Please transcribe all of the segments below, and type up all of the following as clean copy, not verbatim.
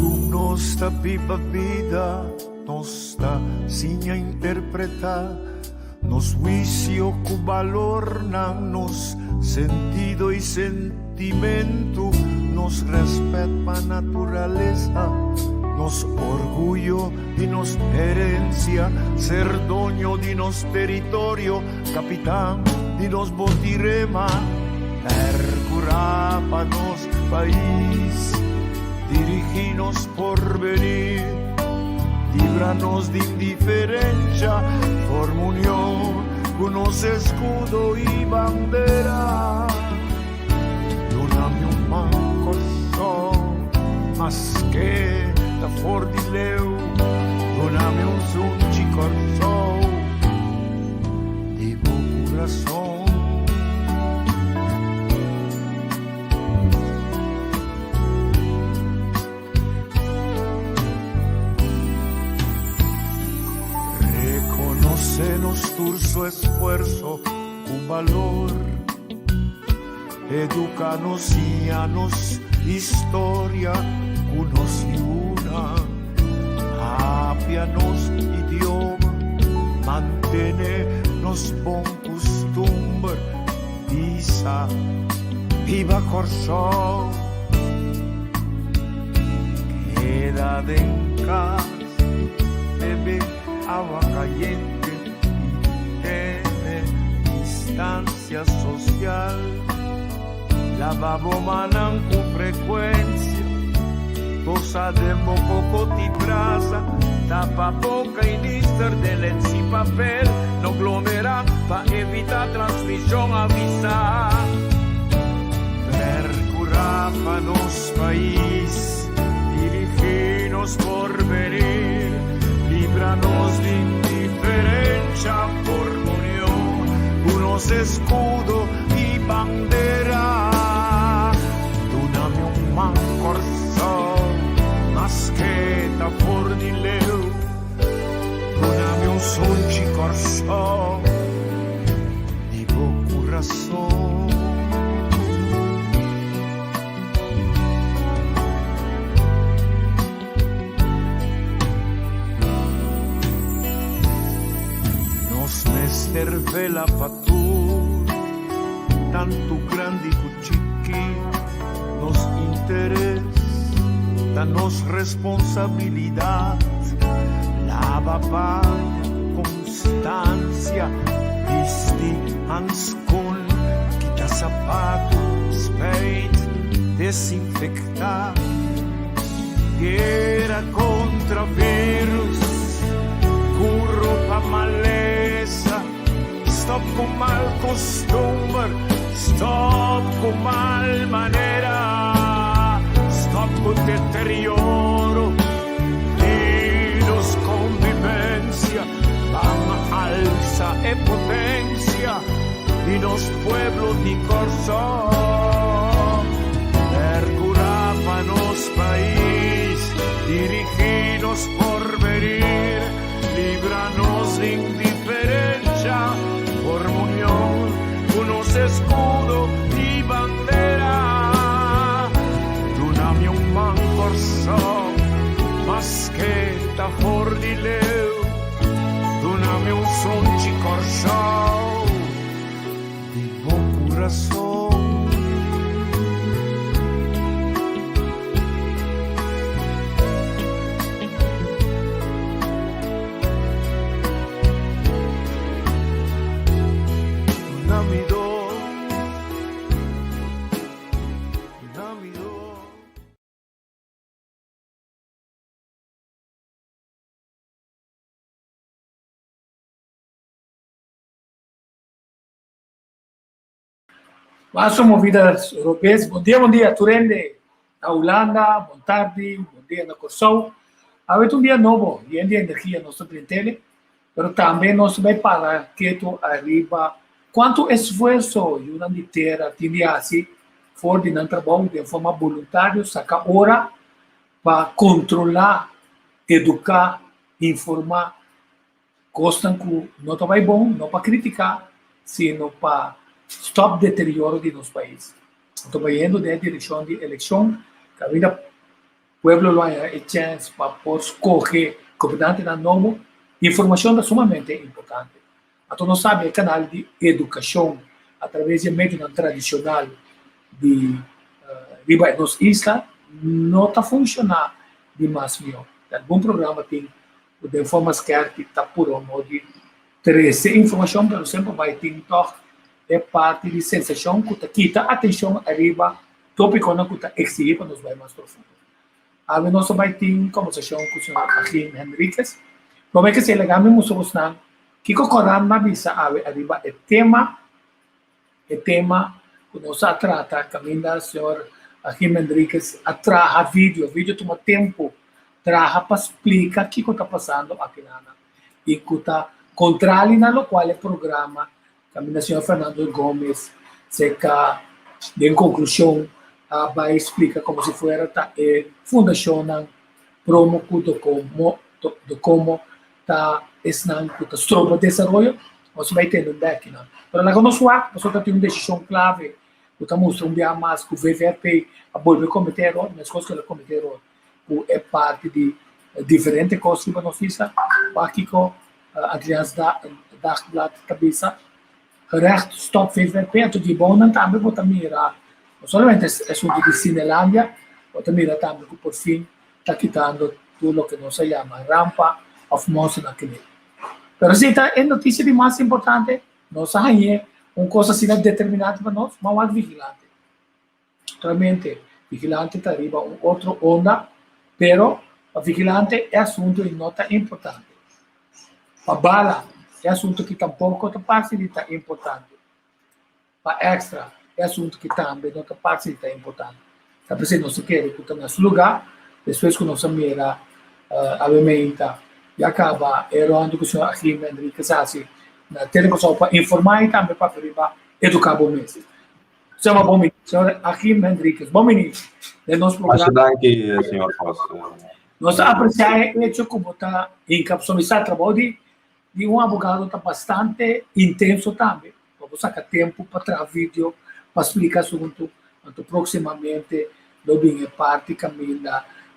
nossa viva vida, nossa sinha interpretar, nos juicio com valor, nos sentido e sentimento, nos respeto a natureza, nos orgullo de nos herencia, ser dueño de nos territorio, capitán de nos botirema, percurar para nos país, dirigirnos por venir, líbranos de indiferencia, forma unión con nos escudo y bandera. Donami un manco son, mas que da for di leu, donami un sunci corso di buon corazón. Reconocenos tu esfuerzo, un valor, educanos y anos historia, unos y una, apianos idioma, mantenernos bon costumbre, visa, viva corso, quédate en casa, bebe agua caliente y tiene distancia social, lavabo manan con frecuencia, cosa de moco ti brasa, tapa boca y lister de lens y papel, no aglomera para evitar transmisión avisar. Percurar para nos país, dirigirnos por venir, líbranos de indiferencia por unión, unos escudo y bandera. Donami un mancorso, mas che da forni leu, donami un sonci corso di buon corazón. Nos mester vela fatur, tanto grande cuchiqui, nos interés, danos responsabilidad, lava paña, constancia, visti hanskun, quita zapatos, speit, desinfectar, guerra contra virus, curro pa maleza, stop con mal costumbre, stop con mal manera, stop con deterioro y los convivencia, van alza e potencia y los pueblos di corso, percurar pa nos país, dirigirnos por venir, líbranos de indiferencia, por unión, unos escudo y bandera. Donami un mancorso, mas che da for di leu, donami un sonci corso di buon corazón. Mas movidas europeias. Bom dia, Turende, na Holanda, bom tarde, bom dia na Corsol. Ha habido un día nuevo, y el día de energía en nuestro clientele, pero también nos va para que tú arriba, cuánto esfuerzo y una litera tiene así, for de trabajo de forma voluntaria, saca hora para controlar, educar, informar, costan que no está muy bom, no para criticar, sino para stop deterioro de nosso país. Estou vendo da direção de eleição, que ainda pueblo lo haya chance para escoger comandante na novo, informação é sumamente importante. Então, nós sabemos o canal de educação através do método tradicional de riba nos islas não está funcionando de mais melhor. Algum programa tem de forma que está por um modo de trazer informação, mas sempre vai ter é parte de sensação que quita atenção arriba tópico não que está exigir para nos vai mais profundo. A nós vai ter conversação com o senhor Achim Henriquez. Como é que se legal mesmo somos não que cocorando na visa arriba é tema que nós trata caminho do senhor Achim Henriquez atrás vídeo toma tempo traja para explicar o que está passando aqui na e que está controle na lo qual é programa caminho do senhor Fernando Gomes seca em conclusão vai explicar como se fosse a fundação promo de como está ensinando que está o desenvolvimento, você vai ter um deck, não? Para lá quando nós tem uma decisão clave, que está mostrando bem mais que o VVP a volver a cometer erro, mas coisas que ele cometer erro, que é parte de diferentes coisas que nós fizemos, para que a criança da cabeça, recht stop VVP, então de bom não também vou mirar, não somente é assunto de Cinelândia, vou mirar também que por fim está quitando tudo o que nós chamamos rampa of motion naquele. Pero se é notícia de mais importante, nós aí uma coisa assim determinada para nós, mas é vigilante. Realmente, vigilante está arriba outra onda, pero a vigilante é assunto e nota importante. A bala é assunto que tampouco está parte importante. A extra é assunto que também não está parte importante. Está pensando se quer que está nesse lugar, depois que nós mira a mementa e acaba errando com o senhor Achim Henriquez assim na televisão para informar e também para educar bom mesmo. Senhor bom ministro, senhor Achim Henriquez, bom ministro, do nosso programa. Danke, senhor Foss. Nós apreciamos o hecho como está encapsulado o trabalho de um advogado está bastante intenso também. Vamos sacar tempo para trazer vídeo, para explicar o assunto, então proximamente lo bem parte caminho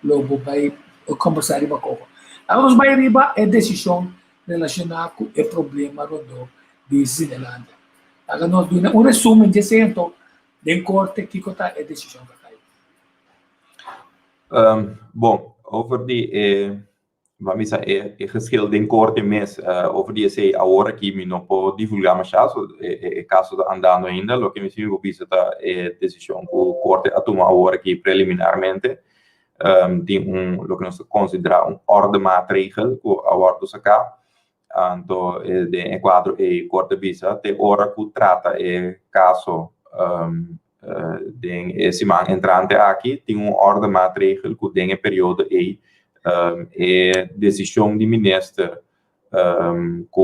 logo vai conversar com o agora os vai arriba é decisão relacionada com o problema de Cinelândia. Agora nós damos um resumo de então de corte que está a decisão que caiu. Bom, over die vamos dizer geschil de corte mês over die sei agora que me não pode divulgar mais caso andando ainda, lo que me sigo visita é decisão que o corte a tomar agora aqui preliminarmente. Tem lo que nós consideramos ordem maatregel que a ordem sacar então de enquadro e corte visa te hora que trata caso de esse man entrante aqui tem ordem maatregel que tem período decisão de ministro que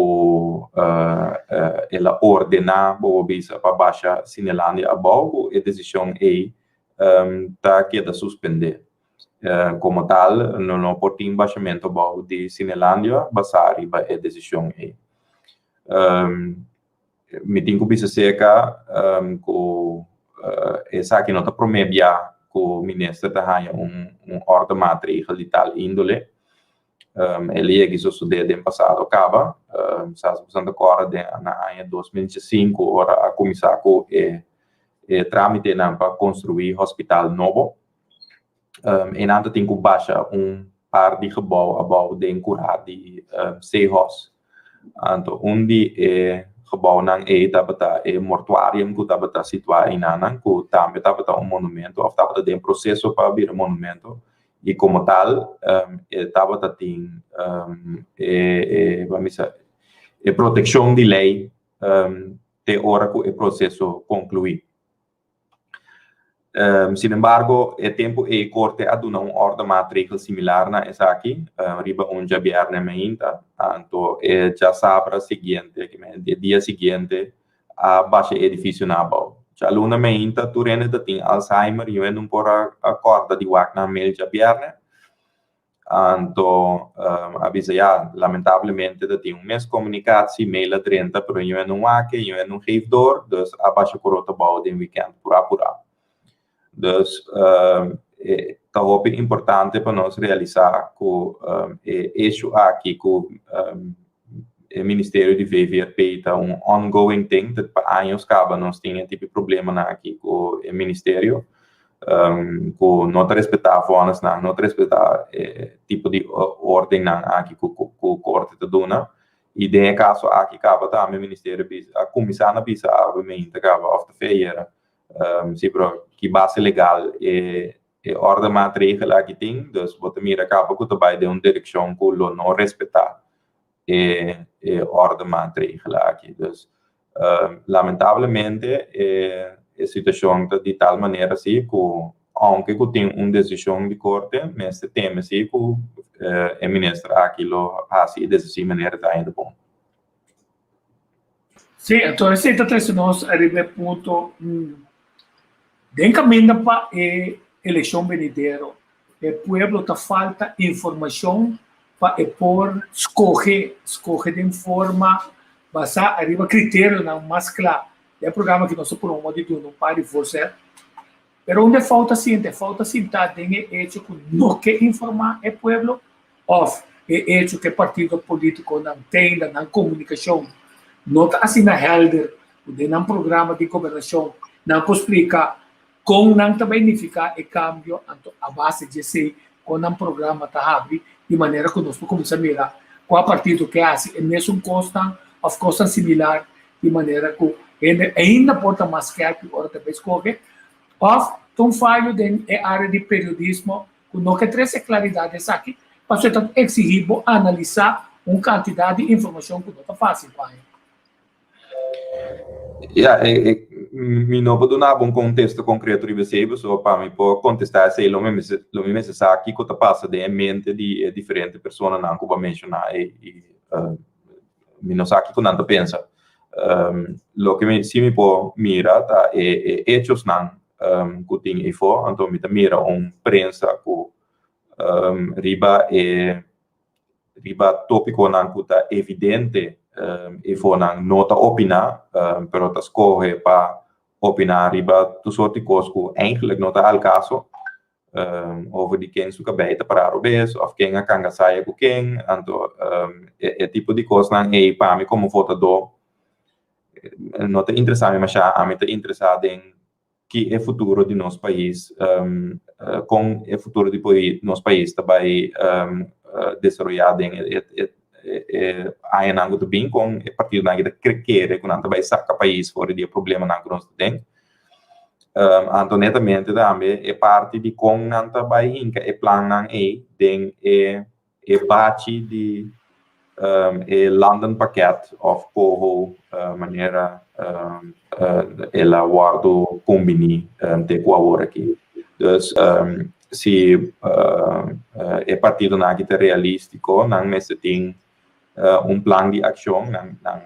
ela ordena boa visa para baixa Cinelândia abaixo e decisão tá queda suspender. Como tal, não pode ter baixamento de Cinelândia, basar a decisão me tenho que dizer que essa aqui não está promebia que o ministro tenha ordem maatregel de tal índole. Ele é que isso sucedeu no passado acaba, se você não acorda na ano 2005, ora a começar com trâmite para construir hospital novo. E nada tem que baixar par de gebouw abaixo de curar de zeehos. Então, de gebouw nang tabata mortuarium que tabata situado em nanan que também tabata monumento ou tabata de processo para abrir monumento e como tal tabata tem vamos dizer proteção de lei de hora que o processo concluir. Sin embargo, o tempo e corte a dar uma ordem maatregel similar na essa aqui, riba já viernes ainda, então já sabe seguinte, que dia seguinte a baixa edifício na bau. Já luna ainda tu ainda tem Alzheimer e eu não por acorda de wak na mail já viernes, então avisa já lamentavelmente tem mês comunicação mail a 30, pero eu não wak, eu não geef door, dus a baixa corota bau de weekend por apurar. Dus é importante para nós realizar com isso aqui com o Ministério de VVRP está ongoing thing, que para anos acaba nós tínhamos tipo problema aqui com o Ministério, com não respeitar formas, não respeitar tipo de ordem aqui com o corte da dona. E de caso aqui acaba também o Ministério a comissão na bisa obviamente acaba of the feira sempre que base legal ordem maatregelen aqui tem, dus wat er meer acaba com também de direção com não respeitar ordem maatregelen aqui, dus lamentavelmente a situação está de tal maneira assim que aunque tem uma decisão de corte, mas tem assim que o ministro aquilo assim dessa maneira está indo bom. Sim, então esse está nós arriba ponto de caminho para a eleição venidera. O povo está falta informação para por escolher de forma baseada arriba critério não mais claro. É programa que nós promovemos de não para forçar. Pero onde falta sim tá tem hecho que não quer informar o povo, ou é hecho que partido político não tem na comunicação, não está assim na helder, não programa de governação, não pode explicar como não está beneficiar o cambio a base de ser com um programa tá abre de maneira que nós começamos a mirar qual partido que hace é mesmo costa similar de maneira que ainda pode mais que agora também escolhe. Of um falho da área de periodismo, que não quer trazer claridade aqui, para você exigir analisar uma quantidade de informação que não está fácil para ele. Me não pode dar um contexto concreto de você, só para me pode contestar se lo mesmo aqui que passa de mente de diferentes pessoas não que vou mencionar me não sabe que não pensa. Lo que se me pode mirar tá hechos não que tem info, então me mira prensa que riba tópico não que tá evidente info não tá opinar, pero tá escolhe para opinar riba tu sorte coisa que eigenlijk não tá al caso over de quem suka beter para robes of quem a kanga saia com quem, então tipo de coisa não para mim como votador não tá interessado mas a mim tá interessado em que é o futuro de nosso país, com o futuro de nosso país também desenvolvido em ainda também com o partido que quer que não também saca país fora de problema não que nós temos. Então netamente também é parte de como não também inca é plano não tem bate de landen pakket of povo maneira ela guardo combini de qual aqui. Dus se é partido na que realístico, não mas tem plano de ação, não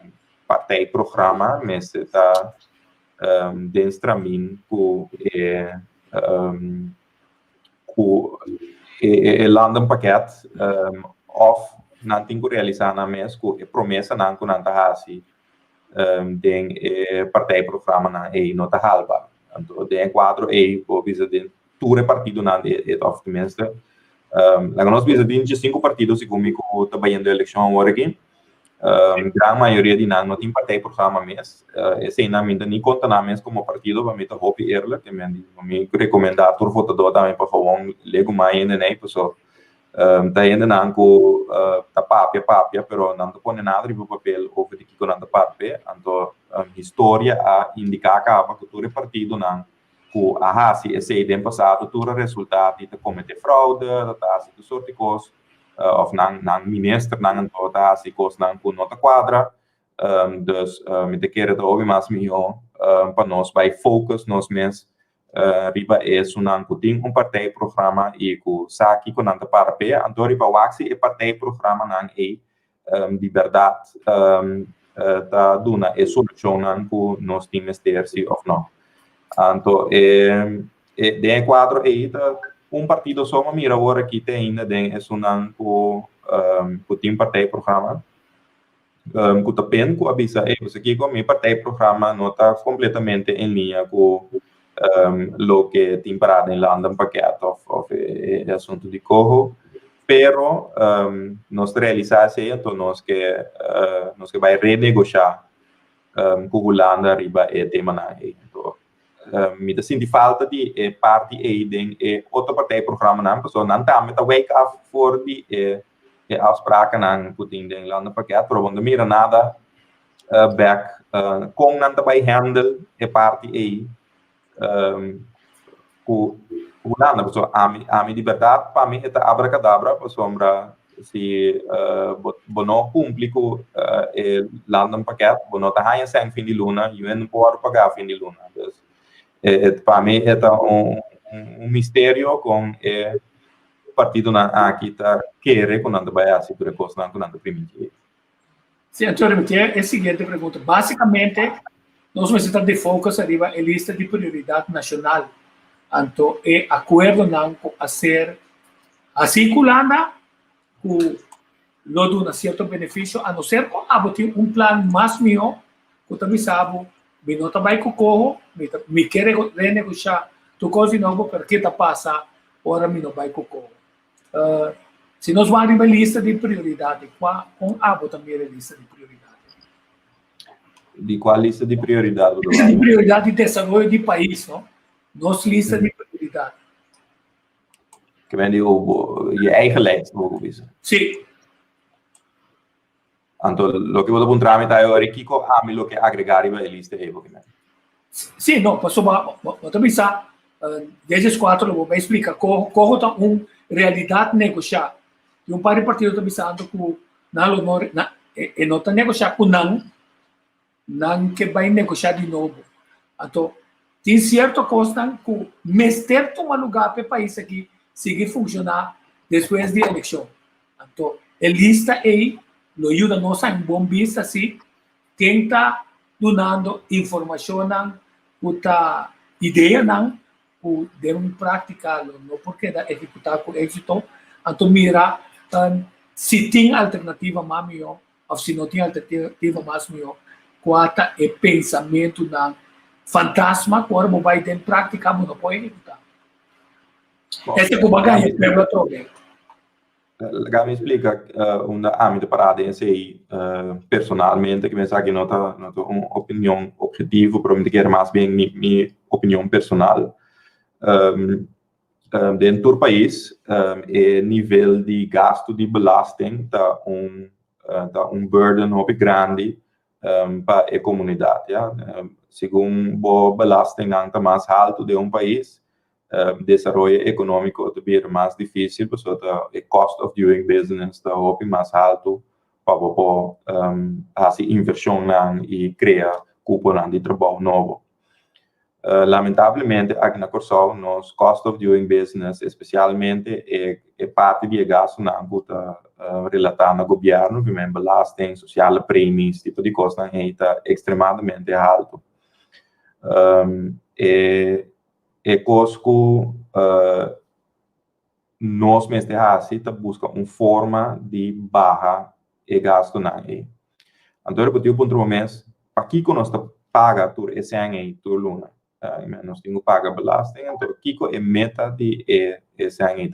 partei programa, mas está dentro caminho que landen pakket of não tem que realizar na mês que promessa não que não está assim tem partijprogramma na nota halva. Então tem quadro por visa de tudo partido na of tenminste nós visa de 5 partidos e comigo também na eleição agora aqui grande maioria de não tem partijprogramma mês esse não me nem conta na mês como partido para me tá hope eerlijk me recomendar por votador também para gewoon lego mais ainda nem pessoal tá ainda não com tá papia pero não põe nada no papel over de que não tá papia então história a indicar acaba que todo partido não com a hasi esse em passado todo resultado de cometer fraude tá assim de sorte coisa of não ministro não tá assim coisa não com nota quadra dus me te quero da ouvir mais melhor para nós vai focus nós mesmos riba tem partijprogramma e que saki com nanta parpe então riba waxi e partijprogramma nan de verdade tá duna solução nan que nós temos terci of não então de quadro tá partido só mira agora que tem ainda den nan que tem partijprogramma que tá pen que avisa você aqui com meu partijprogramma não tá completamente em linha com lo que tem parado em London paquete of assunto de corro, pero nós realizamos então nós que vai renegociar com Holanda arriba é tema na então me sinto falta de parte aí de outra parte do programa não pessoal não tá met wake up for de afspraken não Putin em London paquete pero quando mira nada back com não também handle parte aí com Holanda, pessoal, a minha liberdade para mim é abracadabra, pessoal, se bono público London paquete, bono tá ganhando sem fim de luna, e eu não posso pagar fim de luna. Para mim é mistério com o partido aqui tá querer quando anda vai assim por coisa não quando anda primeiro. Sim, Antônio, é a seguinte pergunta. Basicamente, nós precisamos de foco arriba a lista de prioridade nacional. Então, é acordo não a ser assim que Holanda que lo dá um certo benefício, a não ser que abote plano mais meu, que também sabe, me não vai com corro, me quer renegociar tu coisa novo porque tá passa, ora me não vai com corro. Se nós vamos a lista de prioridade, com abo também a lista de prioridade. De qual lista de prioridade? Lista de prioridade de desenvolvimento de país, não? Nossa lista de prioridade. Que vem je eigen lijst, mogen we Sim. Então, o que eu vou tramitar agora é que a mim o que agregar a lista é porque Sim, não, passou mas também sabe, desde 4 eu vou explicar como tá realidade negociar. E par de partido também sabe que não tá negociar com não que vai negociar de novo. Então, tem certa coisa que mestre toma lugar para o país aqui seguir funcionar depois da eleição. Então, a lista aí nos ajuda nós a bom vista assim, quem está dando informação não, outra ideia não, o devem praticar, não porque da executar com êxito. Então, mira se tem alternativa mais melhor, ou se não tem alternativa mais melhor, qual é o pensamento não fantasma que agora vai ter prática, não pode executar. Esse é o bagagem que eu trouxe. Me explica âmbito para aí personalmente que pensar que não tá uma opinião objetiva, provavelmente que mais bem minha opinião personal. Dentro do país, o nível de gasto de belasting tá burden muito grande para a comunidade. Segundo o belasting está mais alto de país, desenvolvimento econômico também é mais difícil, porque o cost of doing business está mais alto para fazer inversão e criar cupom de trabalho novo. Lamentavelmente, aqui na Corsol, nos cost of doing business, especialmente, é parte de gasto que está relatado ao governo, que é belasting, social prémios, tipo de coisa que está extremamente alto. Coisa que nós mesmos busca uma forma de barrar o gasto aí. Então, eu vou para o mês, aqui que nós paga por esse ano aí, por luna, nós temos que pagar belasting, então aqui que é meta de esse ano aí.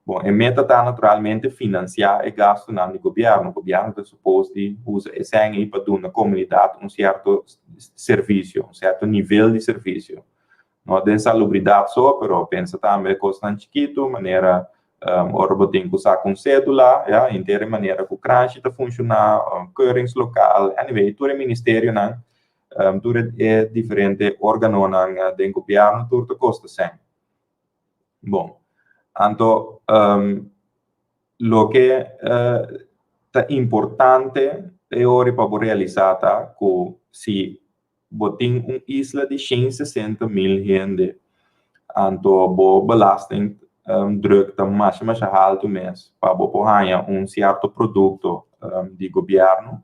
Bom, a meta está naturalmente financiar o gasto no governo. O governo está suposto de usar esse ano aí para dar na comunidade certo serviço, certo nível de serviço. Não tem salubridade só, mas pensa também coisa chiquito, maneira ora tem que usar com cédula, inteira maneira que o crunch está funcionar, currings local, anyway, todo o ministério tudo é diferente órgão do governo, tudo custa sempre. Bom, então o que é importante é hora para realizar que se tem uma isla de 160 mil gente, então o belasting druk está mais alto mesmo para ganhar certo produto de governo.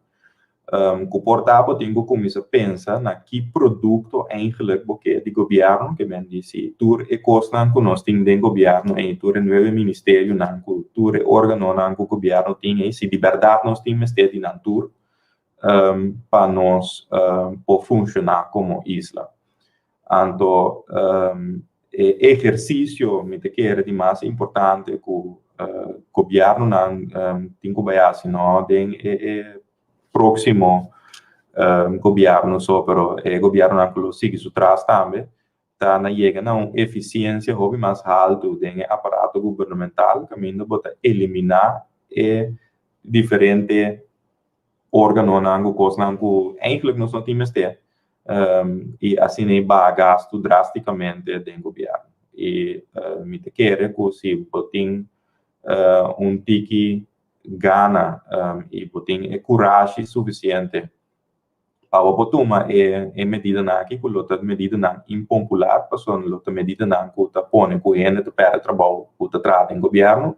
Que portável tem que começar a pensar na que produto eigenlijk é de governo, que vem dizer, tudo é coisa que nós temos de governo, e tudo é novo ministério, tudo é órgão que o governo tem, e se de verdade nós temos de ter tudo para nós funcionar como isla. Anto exercício me te quer de mais importante que o governo não tem que bayar, senão tem próximo governo só, pero governo não que sigue su trás também, tá na chega não eficiência hobby mais alto tem aparato governamental que ainda bota eliminar diferente órgãos não coisa não que eigenlijk não são times ter e assim nem vai gasto drasticamente do governo e me te quer que se botem tique gana e botem coragem suficiente para tomar medida na que outra medida na impopular pessoa outra medida na que tá põe com ele de para trabalho que trata em governo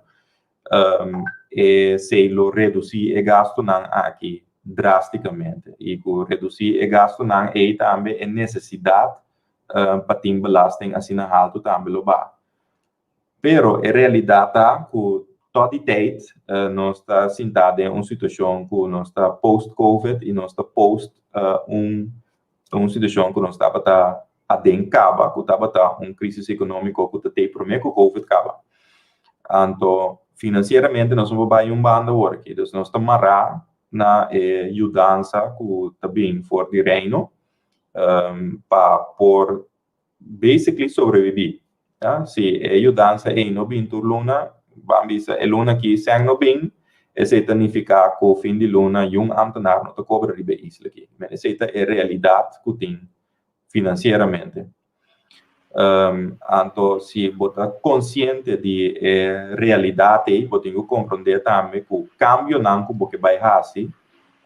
e se lo reduzir o gasto na aqui drasticamente e que reduzir o gasto na também é necessidade para ter belasting assim na alto também lo ba pero a realidade tá que toda tijd nós está sentado em uma situação que nós está post-Covid e nós está post uma situação que nós estava tá adencaba que estava tá uma crise econômica que tem primeiro que o Covid acaba. Então financeiramente nós vamos para banda agora que nós está marrar na ajudança que também for de reino para por basically sobreviver. Tá? Se a ajudança é no bem tur luna vamos a luna que sang no bem esse significa que o fim de luna ambtenaar não te cobra ribe isla aqui mas essa é a realidade que tem financeiramente então se você consciente de realidade você tem que compreender também que o cambio não que você vai fazer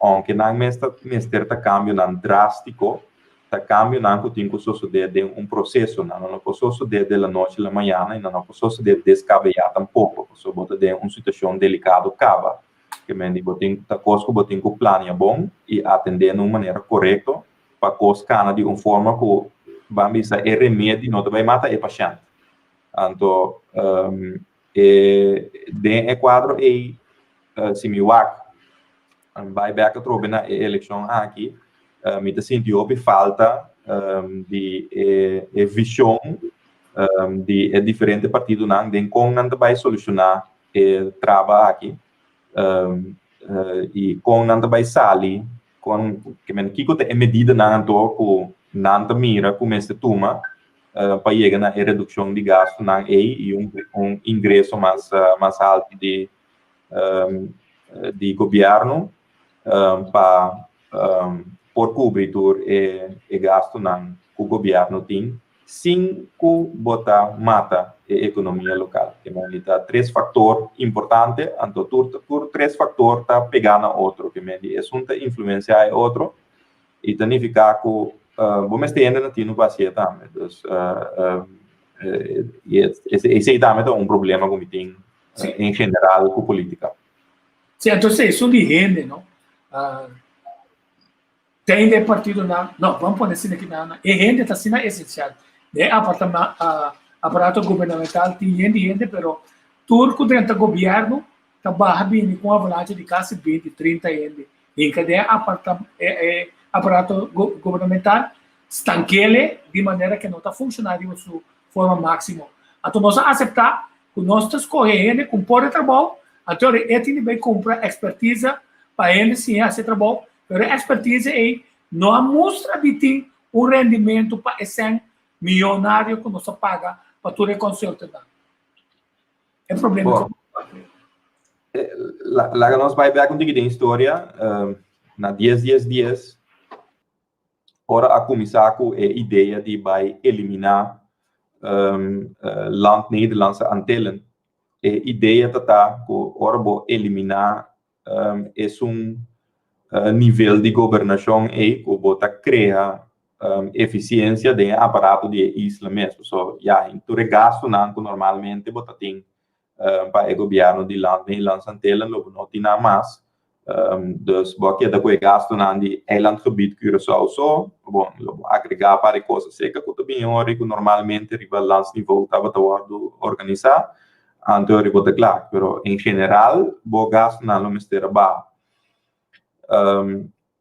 aunque não mestre tá cambio não drástico tá cambio não que tem que suceder de processo não pode suceder da noite à manhã e não pode suceder descabellar tampouco só você tem uma situação delicada acaba que mendi botem tá coisa que botem que planear bom e atender de uma maneira correta para coisa cana de uma forma que vamos a remédio não vai matar o paciente então de quadro se me vai back a na eleição aqui me te sentiu que falta de visão de diferente partido não tem como não vai solucionar o trabalho aqui e com não vai sair com que men que tem medida não não mira começa a tomar para chegar na redução de gasto não e ingresso mais alto de governo para por cobrir o gasto não que o governo tem sem que botar mata a economia local que é três fatores importantes então por três fatores está pegando outro que é uma influenciar outro e significa que vamos ter ainda no passado também esse também é um problema que tem em geral com política. Sim, então isso de rende, não? Tem de partido não, vamos pôr assim aqui na rende está sendo essencial. De aparato governamental tem rende, pero turco dentro do governo está barra bem com avalanche de quase 20, 30 rende. Em cada aparato governamental estanquele de maneira que não está funcionando de sua forma máxima. Então nós aceitar que nós estamos correndo com por trabalho, então ele tem que comprar expertise para ele sim esse trabalho, mas a expertise é não mostra de ter um rendimento para esse milionário que nós paga para tudo o consulta. É problema. Lá que nós vai ver contigo de história na 10 dias ora a começar com a ideia de vai eliminar land Nederlandse Antillen. A ideia tá que ora vou eliminar nível de governação e que bota criar eficiência de aparato de isla mesmo. So, então o gasto não que normalmente bota tem para o governo de land Nederlandse Antillen não tem nada mais. Dus bakje dat we gasten aan die eilandgebied Curaçao zo, bom, agregar para coisas seca que também é que normalmente rival landsniveau estava todo organizar, anterior que claro, pero em geral, bo gasto na lo mistera ba.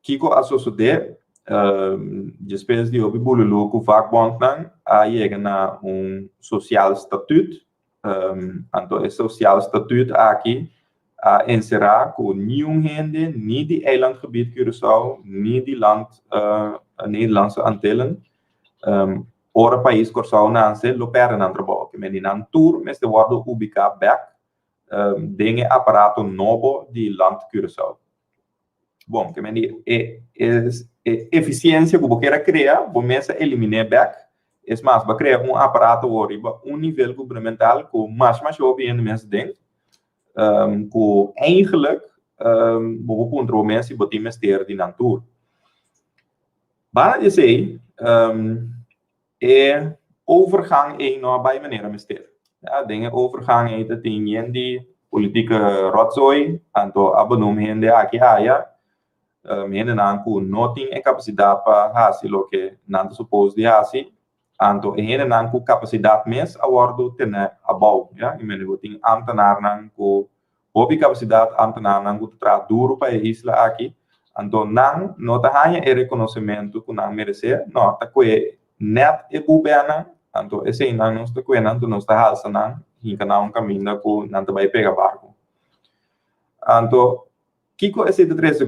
Kiko a suceder Depois de ouvir bululu com o vakbond a chega na social estatuto, então esse social estatuto aqui a encerrar com nenhum gente, nem de eilandgebied Curaçao, nem de land Nederlandse Antillen, ora país Curaçao não se loperen aan trabalho, que meninang tour, mas de worden ubicado back, dingen aparato novo de land Curaçao. Bom, que meni eficiência que você quer criar, você eliminar back, é mais, vai criar aparato oriba, nível governamental com mais jovens mensen denken, com eigenlijk, boven punt mensen die investeren in natuur. Bijna dizer, overgang in naar bij meneer investeren. Ja, dingen overgang in dat in die politieke rotzooi, aanto abonum in de akia, hende na ku noting e capacidade para hasi lo que nanta suppose de hasi, anto hende na ku capacidade mes awardo tene abau, ja, imene goting ambtenaar na ku hobi capacidade ambtenaar na ku tra duro para isla aqui, anto nang nota hanya e reconhecimento ku nang merecer, no ta ku net e bubena, anto esse nang nos ta ku nanto nos ta halsa nang hinka na caminho ku nanta vai pegar barco. Anto Kiko esse de 13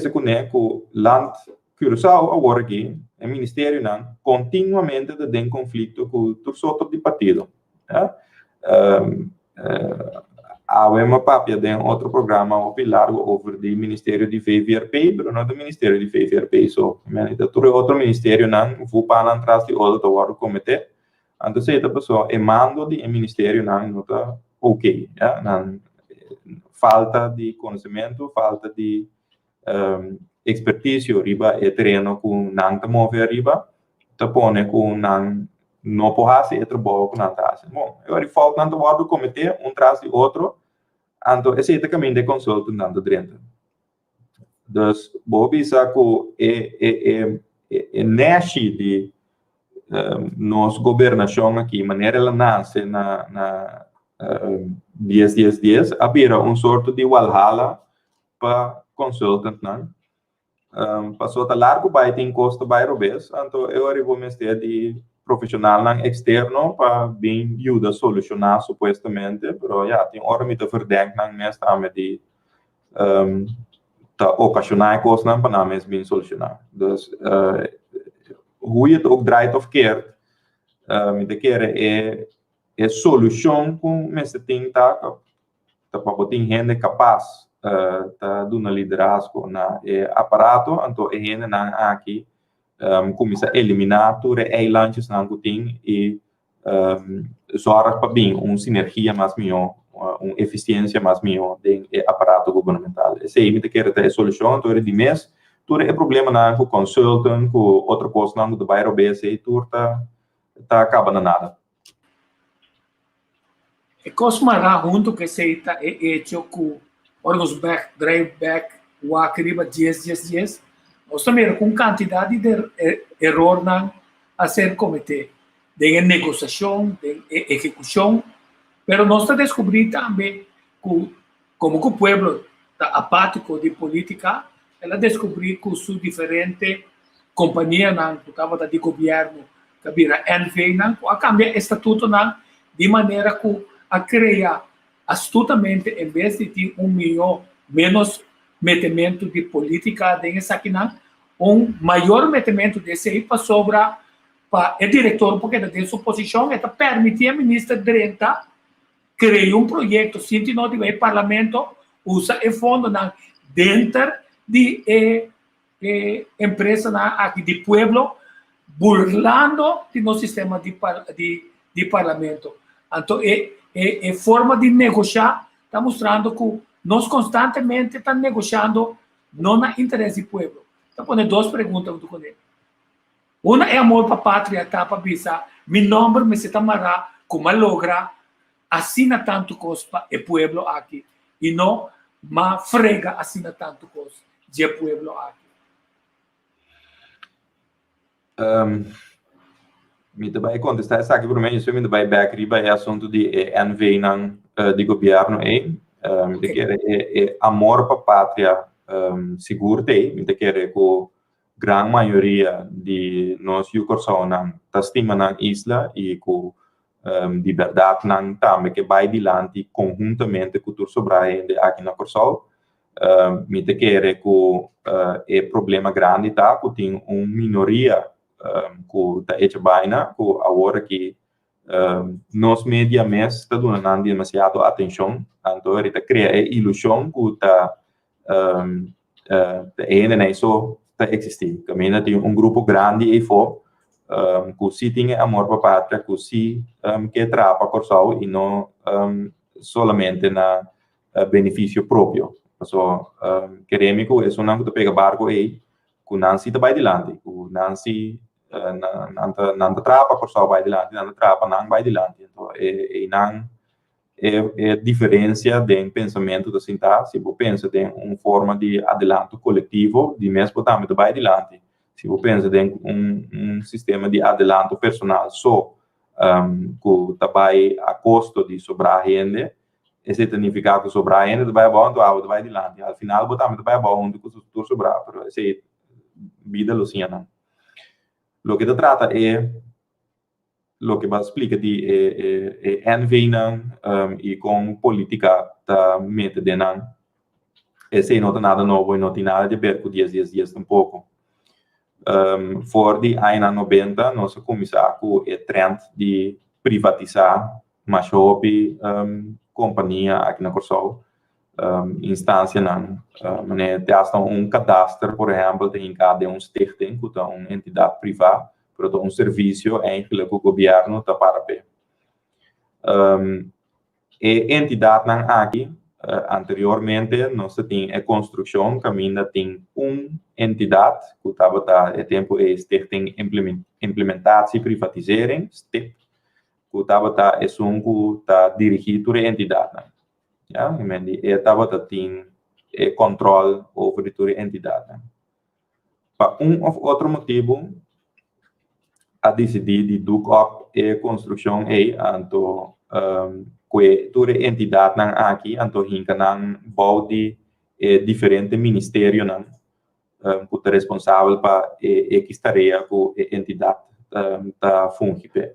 cune com land Curaçao agora aqui, o ministério não continuamente tem conflito com todos os outros partidos. Há uma papia de outro programa largo over do ministério de VVRP, mas não do ministério de VVRP só. Todo outro ministério não vou para atrás de outro agora comitê. Então se essa pessoa mando de ministério não está ok, não falta de conhecimento, falta de expertise riba e terreno com não te move arriba, te pone com não porrasse e trabalho com não tasse. Bom, agora falta não te do comitê, traz de outro, então esse é o caminho de consulta não dentro. Então, Bobi saco nasce de nossa governação aqui, maneira ela nasce na 10, havia sorte de Valhalla para consultant, não? Passou a largo baita em costa by Robes, então eu arrivo mestre de profissional não externo para bem ajuda a solucionar supostamente, mas já tem hora me te verdenk não mestre a me de te ocasionar coisa não para mesmo bem solucionar. Dus hoe je het ook draait of keert, me te keren é solução com esse tem tá para botar gente capaz tá dando liderazgo na aparato então gente na aqui começa a eliminar tudo eilantes na tem e zorra para bem sinergia mais melhor eficiência mais melhor do aparato governamental esse aí me quer ter solução tudo de mês tudo é problema na com consultant com outra coisa na do bairro BC tudo tá acabando nada. E cosmará junto que se está hecho com órgãos back, drive back, o acriba 10. Nós também com quantidade de erro a ser cometido, de negociação, de execução, mas nós descobrimos também que como o povo está apático de política, ela descobriu que sua diferente companhia que estava de governo, que vira NV, a cambiar estatuto de maneira que a criar astutamente, em vez de ter menos metimento de política dentro aqui, maior metimento desse aí para sobrar para o diretor, porque da sua posição, é permitir a ministra direita criar projeto, se não tiver parlamento, usa o fundo dentro de empresa aqui de pueblo, burlando de nosso sistema de parlamento. Então, forma de negociar está mostrando que nós constantemente estamos negociando não no interesse do povo. Então, pôr duas perguntas com ele. Uma é amor para a pátria, tá para avisar. Meu nome me se tamará como logra assina tanto coisa para o povo aqui e não ma frega assina tanto coisa de o povo aqui. Me vai contestar essa aqui para mim, isso me vai back riba é assunto de NV não de governo me quer amor para pátria seguro tem me quer com gran maioria de nós Yukorsau não estima na isla e com de verdade não também que vai adiante conjuntamente com o sobraiende aqui na Corsau. Me te quer que é problema grande tá que tem uma minoria que tá hecha baina que agora que nos media mês está dando demasiado atenção então ele cria a ilusão que tá ainda não só tá existir também tem grupo grande e for que se tem amor para a pátria que se que trapa Corsau e não solamente na benefício próprio. So, queremos que isso não pega barco aí, que não se vai adiante, que não se não trapa Corsau vai adiante, não trapa não vai adiante. Então, é diferença de pensamento da sinta, se você pensa em uma forma de adelanto coletivo, de mesmo também vai adiante. Se você pensa em sistema de adelanto personal só, que vai a custo de sobrar renda, esse significa que sobrar renda vai bom, então vai adiante. Al final, você também vai bom, onde você sobrar, mas essa é vida luciana. O que se trata é o que vai explicar de envenenam e com política da meta de não. Esse não tem nada novo e não tem nada de ver com dias tampouco. Voor die anos 90, nós começamos com o trend de privatizar mais hobby companhia aqui na Corsau, instância não. Tem cadastro, por exemplo, tem cada stichting, que é uma entidade privada, para um serviço eigenlijk que o governo está para ver. A entidade não aqui, anteriormente, nós tínhamos a construção, que ainda tem uma entidade, que estava a tempo de stichting implementatie e privatisering, STIP, que estava a que está dirigido por a entidade. Ja, e estava a ter controle sobre a entidade. Para ou outro motivo, a decidir de ducar a construção aí, então, que toda a entidade não aqui, então, hinca não pode diferente ministério não, que é responsável para que estaria com a entidade da fungindo.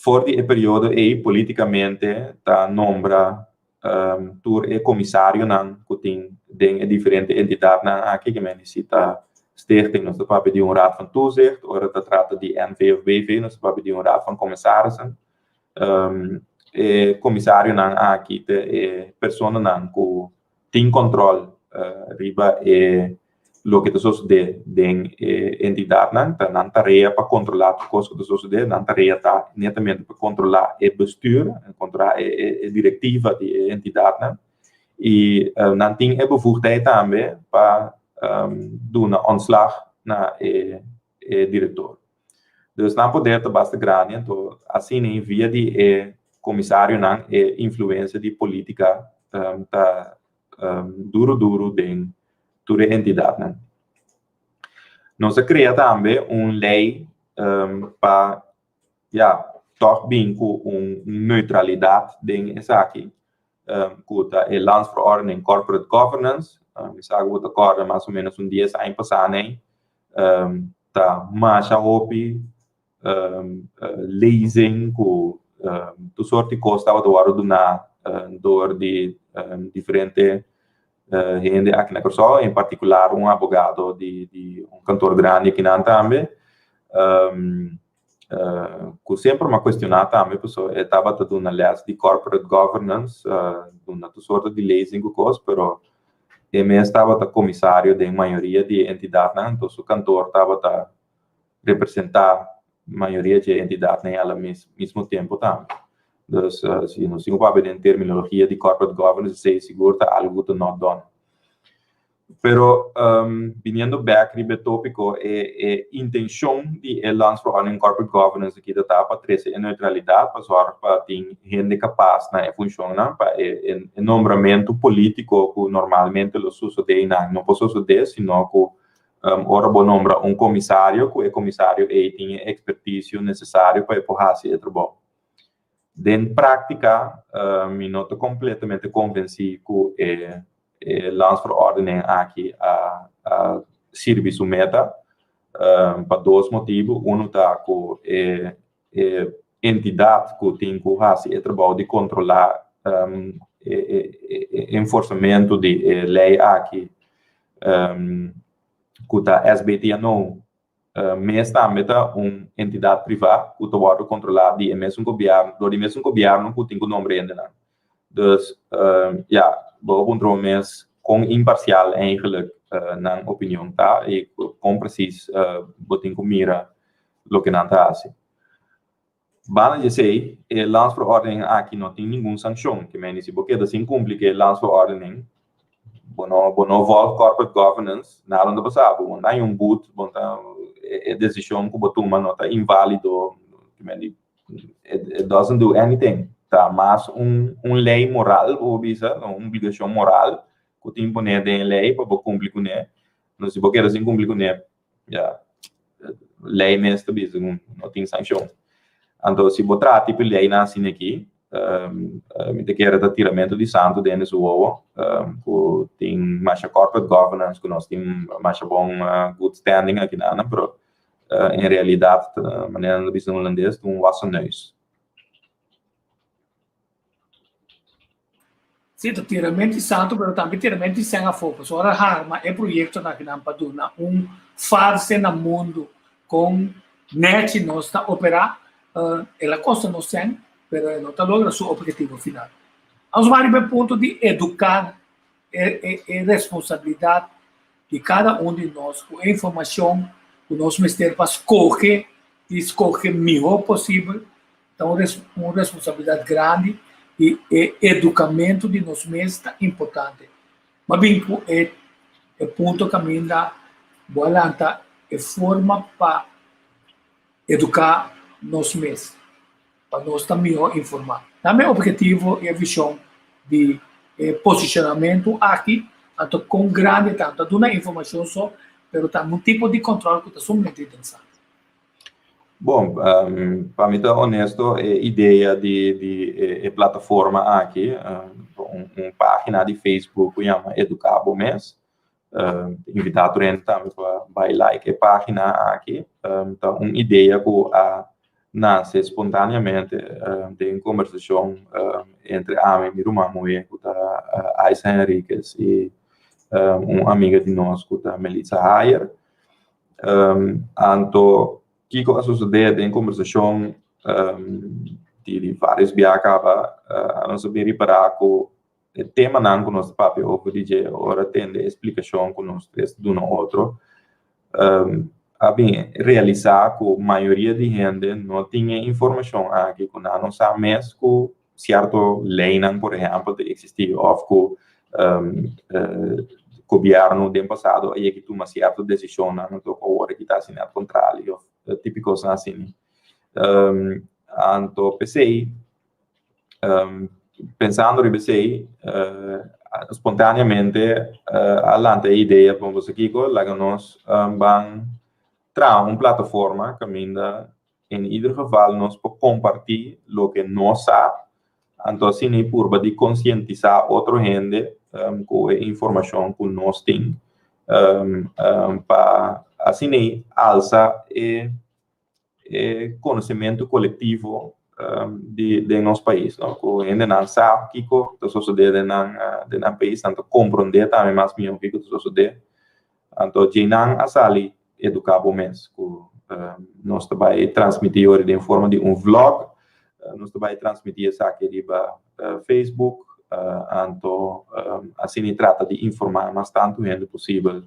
Voor die período aí, politicamente, está nombra o comissário não, que tem diferente entidade não aqui, que necessita stichting, nós estamos pedir raad van toezicht, ora dat trata de NV of BV, nós estamos pedir raad van commissarissen. Comissário não aqui é pessoa não que tem controle riba lo que sucede de entidade não tarefa para controlar as coisas que sucede, não tarefa netamente para controlar o bestuur, controlar a diretiva de entidade e não tem a bevoegdheid também para doen een ontslag naar diretor. Dus dan poder te basta grande, então assim via de comissário não influência de política tá duro de toda a entidade não. Nós cria também uma lei para toch bem com neutralidade de essa aqui, que é a Landsverordening Corporate Governance. Misalnya kita acorda mais ou menos 10 anos passado, tá mais a hobby, leasing, com tu sorte de costa ao doar do na dor de diferente gente aqui na Corsau, em particular advogado de cantor grande aqui na também, que sempre me questionava também, pessoal, estava tudo na lei de corporate governance, na tu sorte de leasing com coisa, pero me estava comissário de maioria de entidade, então o cantor estava a representar maioria de entidade ao mesmo tempo também. Então, se não se ocupa em terminologia de corporate governance, se segura algo que não dá. Pero, vindo back ao tópico, a intenção de Landsverordening Corporate Governance aqui da para trazer a neutralidade, para ter gente capaz na funcionar, para o nombramento político que normalmente lo sucede não pode suceder, senão que ora bom nombra comissário, que o comissário tem expertise necessário para fazer esse trabalho. Na prática, me não completamente convencido que Landsverordening aqui serviço meta para dois motivos. Um está com entidade que tem que fazer o trabalho de controlar enforcamento de lei aqui que está SBT não mas também está uma entidade privada que está a controlar de mesmo governo que tem o nome ainda não. Então, vou controlar mais com imparcial eigenlijk na opinião tá e com preciso botem com mira o que não está assim. Bana dizer, a landsverordening aqui não tem nenhuma sanção, que me diz, porque assim cumpre que a landsverordening, bono corporate governance, nada não passava, não há boot, a decisão que botou uma nota inválido, que me diz, it doesn't do anything, tá? Mas lei moral, ou bisa, uma obrigação moral, que tem que poner em lei para cumprir com ele, não se porque assim cumprir com ele, lei mesmo, bisa, não tem sanção. Então, se botar tipo lei na assim aqui, me te quer dar tiramento de santo dentro do ovo, que tem mais corporate governance, que nós temos mais bom good standing aqui na, mas em realidade, maneira de visão holandês, um vaso neus. Sim, tiramento de santo, mas também tiramento de sangue a fogo. Só a arma é projeto na Paduna, farse no mundo com net nós está operar. Ela custa no sangue, mas ela não logra seu objetivo final. Nós vamos ao ponto de educar a responsabilidade de cada um de nós, com a informação que nós temos para escolher o melhor possível. Então, uma responsabilidade grande e educamento de nós mesmos é importante. Mas bem, o ponto que a minha da é forma para educar nós mesmos, para nós estar melhor informados. Também o objetivo e a visão de posicionamento aqui, tanto com grande, tanto de uma informação só, mas também um tipo de controle que está somente interessante. Bom, para mim, honesto, a ideia de plataforma aqui, uma página de Facebook, chama Educabo Mês, invitar a gente também para like a página aqui, então, uma ideia que nasce espontaneamente de conversação entre a mim e o Mamoe, que é Aisa Henriquez, e uma amiga de nós, que é Melissa Hayer. Então, que coisa sucede em conversação de vários biacaba, a nós bem reparar que o tema não que nós papel ou DJ ora tende explicação que nós três de um outro. A bem realizar que a maioria de gente não tinha informação aqui, que não sabe mesmo que certo lei, por exemplo, de existir, ou que o governo do passado aí que toma certa decisão, não toca hora que está assinado contrário, típicos assim. Então, pensei, pensando em pensei, espontaneamente, alante a ideia, vamos aqui, lá que nós vamos trazer uma plataforma que ainda, em ieder geval, nós podemos compartilhar o que nós sabemos, então, assim, por de conscientizar outra gente com a informação que nós temos, para, assim, alçar o conhecimento coletivo de nosso país, não? Que ainda não sabe o que está sucedendo no país, tanto compreender também mais bem o que está sucedendo. Então, já não há sali educar o mês, que nós também transmitir hoje em forma de vlog, nós também transmitir isso aqui para Facebook, então, assim, trata de informar mais tanto gente possível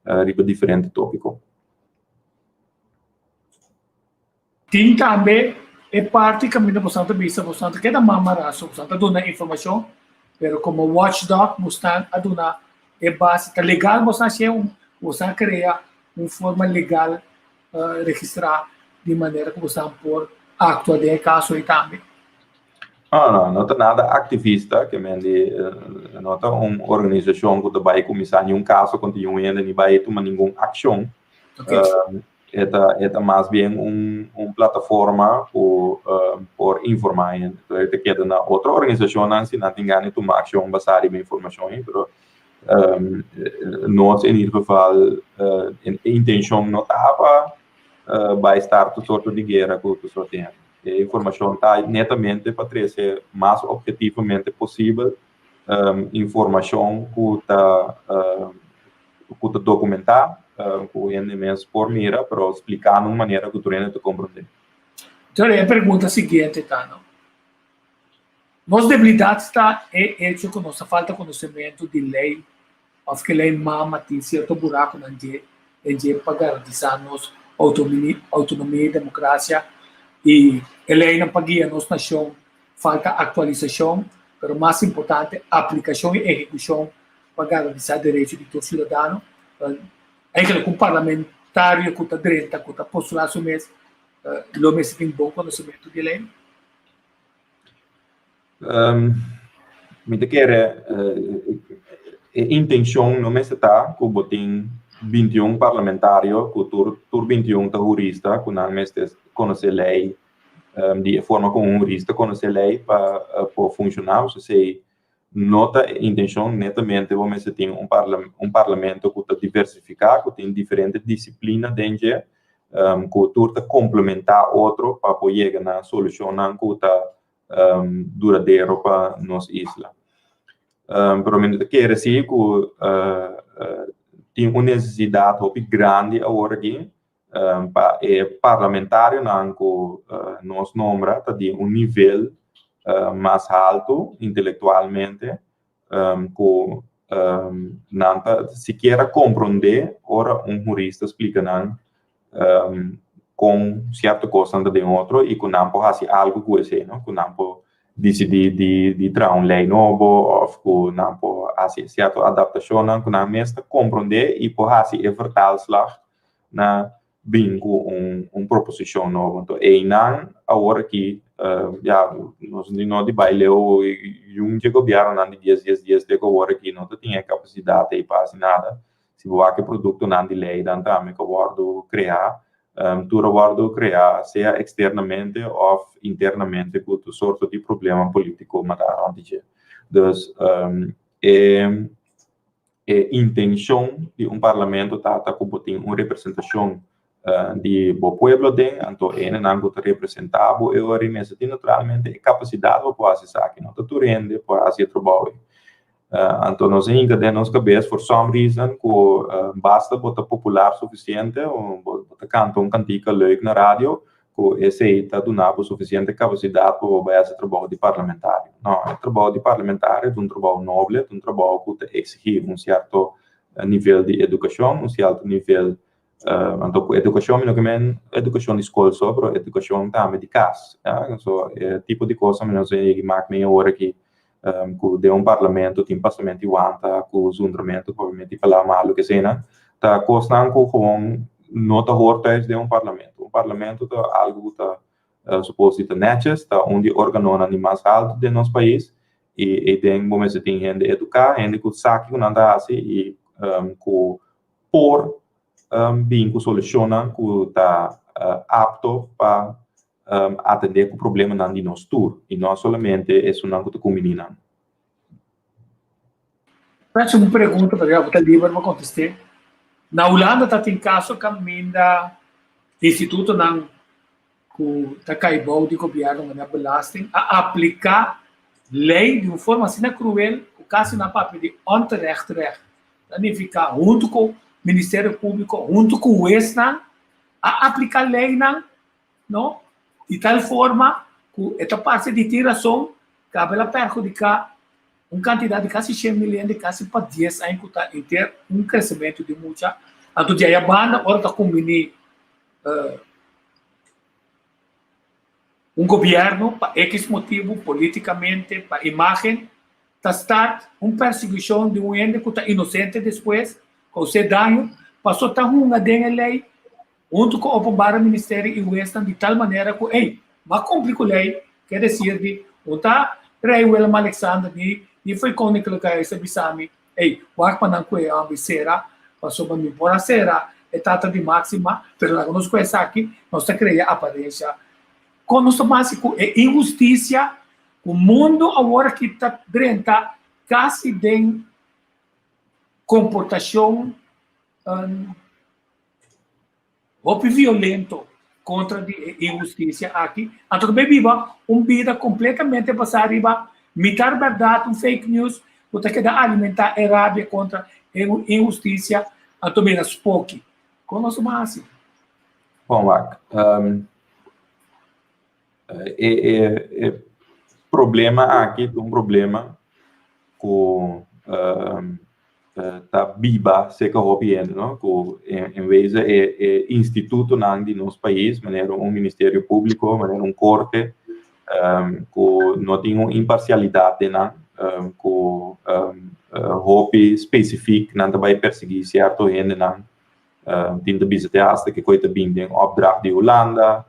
sobre diferentes tópicos. Tem também parte que a minha posição também está posição que é da mamaraço, posição está dando informação, mas como watchdog, mostrar a dona é base, está legal, mostrar criar uma forma legal registrar de maneira que você pode atuar de caso aí também. Não está nada ativista, que não está uma organização que vai começar nenhum caso, continuando, nem vai tomar nenhuma ação. Okay. É mais bem uma plataforma por informar. Então, queda na outra organização, assim, não tem ganho tomar ação baseada em informações, mas nós, em geval, a intenção não estava vai estar todo sorto de guerra com o sorte. A informação está netamente para trazer mais objetivamente possível informação que está documentar, que o mesmo por mira para explicar de uma maneira que o treino te compreende. Então, a pergunta seguinte, tá, não? Nossa debilidade está hecho com nossa falta de conhecimento de lei, ou que lei mama tem certo buraco na lei para garantizar nossa autonomia e democracia, e a lei não paga nossa nação, falta atualização, mas mais importante, aplicação e execução para garantizar direitos de todo cidadão. Com parlamentário que está direita, que está postulado o mês, o mês tem bom conhecimento de lei. Me quer a intenção não está que botem 21 parlamentário que tur 21 tá jurista que não mesmo conhece lei de forma como um jurista conhece lei para funcionar, ou seja, nota a intenção netamente vamos ter um parlamento que está diversificado, que tem diferentes disciplinas dentro, que turta complementar outro para poder chegar na solução que está duradouro para nossa isla. Pero me quer dizer que tem uma necessidade muito grande agora aqui para parlamentário que nos nombra de nível mais alto intelectualmente que não sequer compreender ora jurista explica com certa coisa de outro e que não pode fazer algo com isso, não? Que não pode decidir de trazer uma lei nova ou que não pode fazer certa adaptação, que não mesmo compreender e pode fazer vertaalslag na bem com proposição nova. Então, não agora que nós não de baile e um governo de 10 dias de agora que não tinha capacidade para fazer nada. Se você produto não de lei, então também que eu criar tudo guardo criar, seja externamente ou internamente, com todo sorte de problema político mataram de. Então, a intenção de parlamento tá como tem uma representação de o povo dentro, então não que representar o eu mesmo tem naturalmente capacidade para fazer isso aqui, não tá rende para fazer trabalho. Então nós ainda de nossa cabeça por some reason que basta botar popular suficiente ou botar cantar cantica leuk na rádio que esse está dando suficiente capacidade para fazer trabalho de parlamentário. Não, o trabalho de parlamentário é um trabalho nobre, é um trabalho que exige certo nível de educação, certo nível então educação não é educação de escola só, mas educação também de casa. Então tipo de coisa menos que marca meia hora que de parlamento tem passamento de wanta com os fundamentos provavelmente falar mal o que seja tá costando com nota hortais de parlamento tá algo tá suposto tá netjes tá onde organona de mais alto de nosso país e tem momentos tem gente educar gente que sabe que não anda assim e com por bem com soluciona que tá apto para atender o problema não de nós tour e não somente isso não que combina. Faço uma pergunta para eu livre para contestar. Na Holanda tá tem caso caminda instituto não que tá caibou de governo na belasting a aplicar lei de uma forma assim cruel o caso na papel de onterecht. Significa junto com o Ministério Público, junto com o ESNA, a aplicar lei não, de tal forma que esta parte de tiração cabe a perjudicar uma quantidade de quase 100 milhões de quase para 10 anos que está em crescimento de muita. Então, já a banda agora está combinando um governo para X motivo, politicamente, para imagem, está start uma perseguição de um ente que está inocente depois, causou dano, passou a uma lei, junto com o Bar Ministério e o Estado, de tal maneira que, mas cumprir com a lei, quer dizer, não está Rei Willem Alexander, e foi com aquilo que esse bisami, o que não foi a ambicera, passou para mim por a será, é trata de máxima, mas lá nós conhecemos aqui, nós criamos a aparência. Quando nós básico é injustiça, o mundo agora que está dentro, quase tem comportação violento contra a injustiça aqui. Então, viva vida completamente passada riba, mitar verdade, fake news, porque que dá alimentar a rabia contra a injustiça, então bem as pouco. Conosco mais assim. Bom, Mark, problema aqui, problema com tá biba seca hopiendo, não? Com em vez de instituto não de nosso país, maneira ministério público, maneira corte, com não tem uma imparcialidade não, com hopi específico, não vai perseguir certo gente não, tem de visitar hasta que coisa bem tem opdracht de Holanda,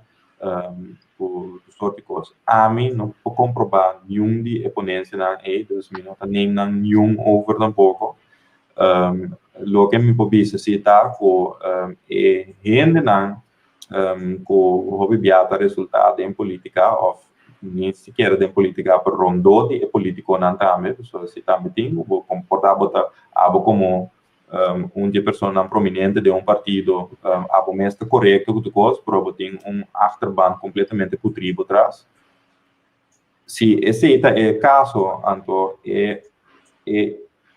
por sorte de coisas. A mim não pode comprovar nenhum de oponência não é, dus não tem nenhum over tampoco. Lo que me pode citar com gente não com hobby biata resultado em política ou nem sequer em política por rondou de político não também, pessoas se também tem o comportar bota abo como de pessoa não prominente de partido abo mestre correto que coisa por tem achterban completamente putribo atrás. Se esse é caso, então é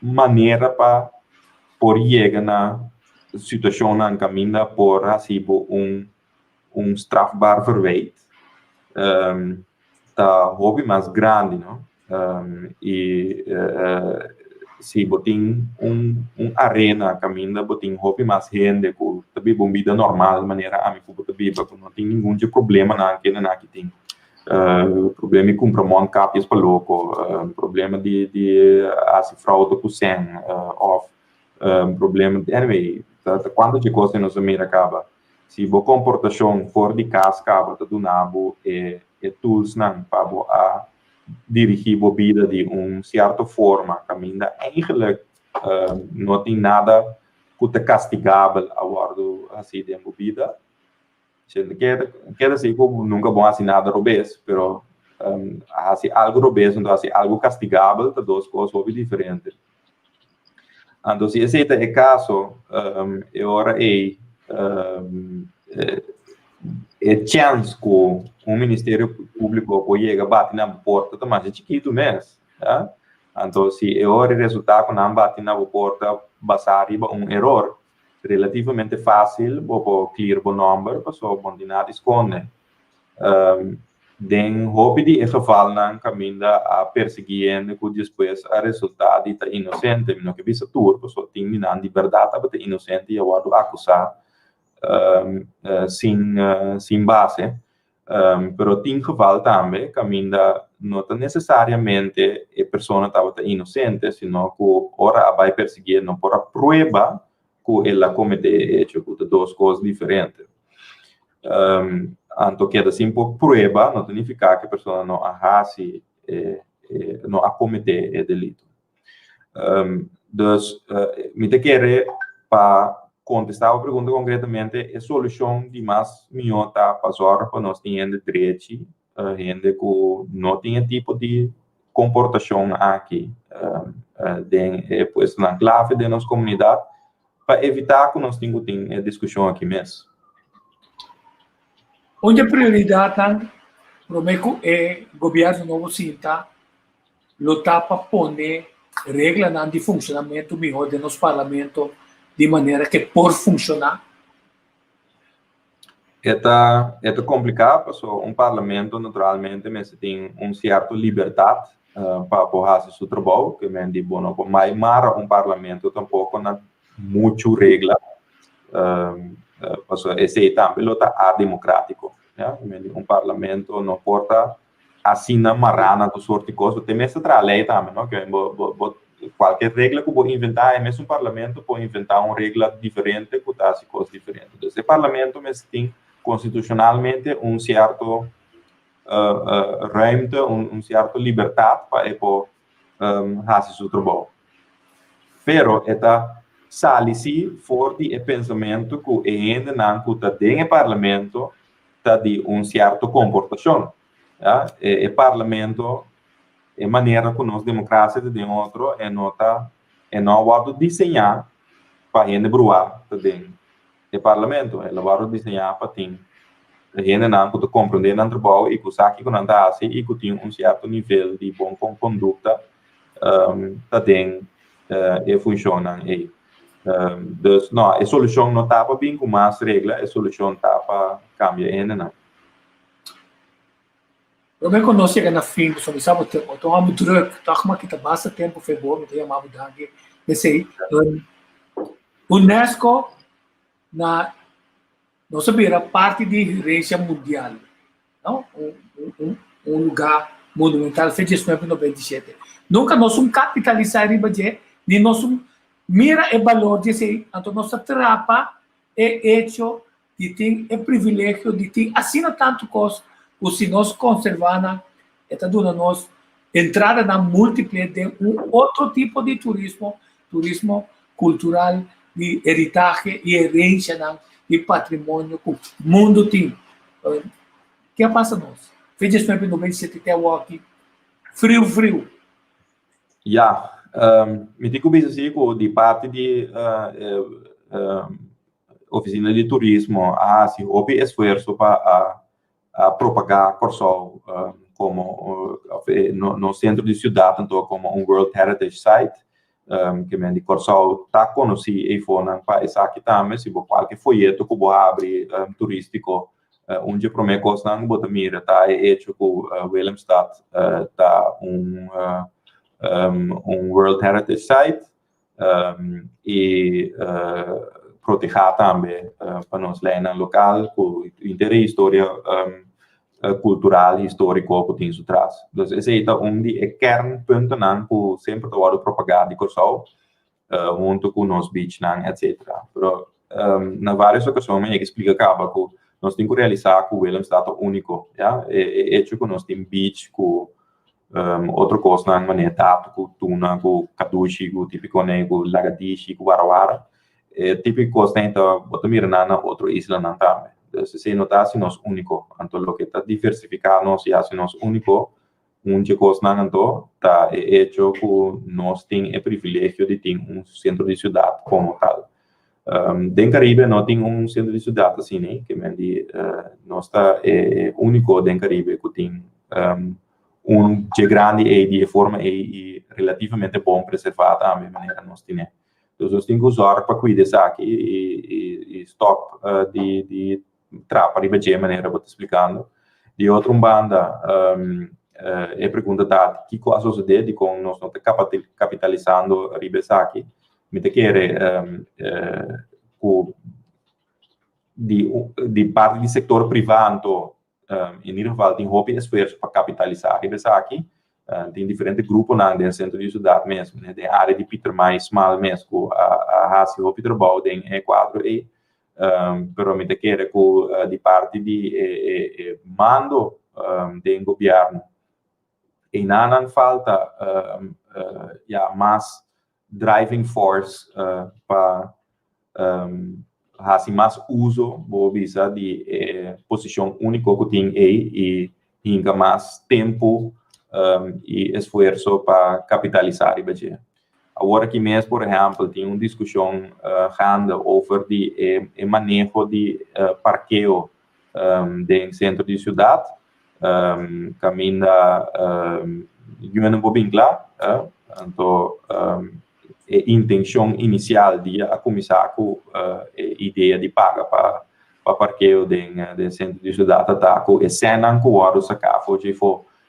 maneira para por chegar na situação na caminho por receber strafbaar verwijt. Tá hobby mais grande, não? E se botem arena caminho, botem hobby mais gente, com também bombida normal, de maneira a mim que também não tem nenhum de problema na que tem. Problema com promon capias para louco, problema de fraude com sangue, problema de anyway, quando de coisa não se mira acaba, se a comportação fora de casa acaba do nabo é tools não para a dirigir a vida de certa forma, caminho eigenlijk não tem nada que te castigável a guardo assim de vida. Quer dizer que nunca vão assim nada robês, pero assim algo robês, então assim algo castigável, tá duas coisas bem diferentes. Então se esse é o caso, agora chance que o Ministério Público pode chegar bater na porta, mas é chiquito mesmo, tá? Então se agora o resultado que não bate na porta, basar erro relativamente fácil, vou clear o número, para só nada esconde. Den hobby de geval não caminha a perseguindo que depois a resultado está inocente, não que bisa tur, para só tem minha de verdade, para inocente e agora acusar sem base. Pero tem geval também caminha não necessariamente a pessoa estava inocente, senão que ora vai perseguir não por a prova que ela comete hecho, que duas coisas diferentes. Então, que assim por prova não significa que a pessoa não arrase, não comete o delito. Dus, me te quer para contestar a pergunta concretamente, a solução de mais minhota para nós ter direito, gente que não tem tipo de comportação aqui, depois na clave da nossa comunidade, para evitar que nós tenhamos discussão aqui mesmo. Onde a prioridade é o governo novo Sinta lutar para pôr regras de funcionamento melhor do nosso parlamento de maneira que por funcionar? É complicado, porque parlamento naturalmente mas tem certa liberdade para fazer seu trabalho, que é de bom, mas parlamento tampouco não muito regra, esse também é democrático, né? Parlamento não porta assim na marana do sorte de coisa, tem mesmo outra lei também, não? Que qualquer regra que vou inventar, é mesmo parlamento pode inventar uma regra diferente que tá coisas diferentes. Esse parlamento mesmo tem constitucionalmente certo ruimte, certa liberdade para fazer seu trabalho. Pero sali-se fora de pensamento que ainda não está dentro do parlamento está de certa comportação. O parlamento, a maneira que nós democracia de outro, não está e não vai desenhar para gente bruar também o parlamento, ela vai desenhar para ter gente não que compreender não trabalho e que sabe que não está assim e que tem certo nível de boa conduta também funciona aí. Dus não, a solução não está para bem com mais regras, a solução está para cambiar ainda não. Eu me conheço que na fim, só me sabe eu tô amo druk, tá como que tá basta tempo foi bom, me tem uma mudança nesse UNESCO na não sabia parte de referência mundial, não? Lugar monumental feito em 1997. Nunca nós capitalizar em budget, nem nós mira o valor de ser, então nossa trapa é hecho de ter o privilégio de ter assina tanto coisa, ou se nós conservar esta dona nós entrada na múltipla de outro tipo de turismo cultural, de heritage e herência de patrimônio que o mundo tem. O que passa nós? Fez em 1997 até o aqui frio. Ja, me digo bem assim, de parte de oficina de turismo, se houve esforço para propagar Corsol como no centro de cidade, então como World Heritage Site, que de Corsol está conhecido e foi para essa aqui também, se qualquer folheto que você abre turístico, onde para mim coisa não bota mira, tá hecho com Willemstad, tá World Heritage Site e proteger também para nós lá no local com interesse história cultural e histórico que tem isso atrás. Então esse é de kernpunten que sempre está propagado de Corsol junto com nos beach etc. Pero na várias ocasiões eu explico acaba que nós temos que realizar que o Willemstad é único, ja, é que nós temos beach com outra coisa na maneira tato com tuna com kadushi com típico né com lagadishi com warawara típico coisa então bota mira na outra isla não também. Se notar se nós único então lo que está diversificar nós e assim nós único coisa não então tá é que nós tem o privilégio de ter centro de cidade como tal. Den Caribe não tem centro de cidade assim né que nós está único den Caribe que tem de grande e de forma e relativamente bom preservada a maneira nós temos. Então nós temos que usar para cuidar disso aqui e stop de trapa de budget maneira vou te explicando. De outra banda é pergunta da que coisa sucede com nós não capitalizando riba aqui. Me te quer de parte do setor privado em nível tem hobby esforço para capitalizar riba aqui. Tem diferentes grupos dentro do centro de cidade mesmo, né? Tem área de Peter mais small mesmo, a raça o Peter Bau tem E4 e pero me te quer de parte de mando do governo e não falta mais driving force para mais uso vou visa de posição única que tem e ainda mais tempo e esforço para capitalizar o budget. Agora que mesmo, por exemplo, tem uma discussão grande sobre o manejo de parqueio dentro do centro de cidade, caminho eu não vou bem claro, então a intenção inicial de começar com a ideia de pagar para parqueio dentro do centro de cidade, tá com a cena que o oro sacar, foi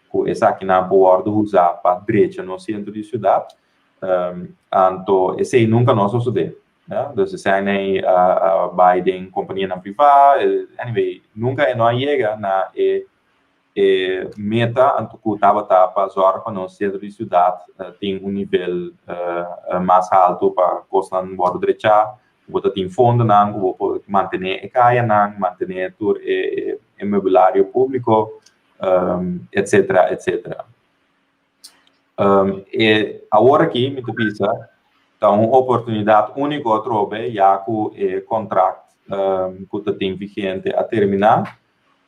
com essa aqui na boa usar para direita no centro de cidade. Então, esse nunca nós sucede. Então, se é a Biden companhia na privada, anyway, nunca não chega na meta, então que estava para usar para no centro de cidade tem nível mais alto para costar no bordo direita, você tem fundo não, você manter a caia não, manter o imobiliário público, etc. E agora aqui, me pensa, tá uma oportunidade única outra vez, já que o contrato que tem vigente a terminar,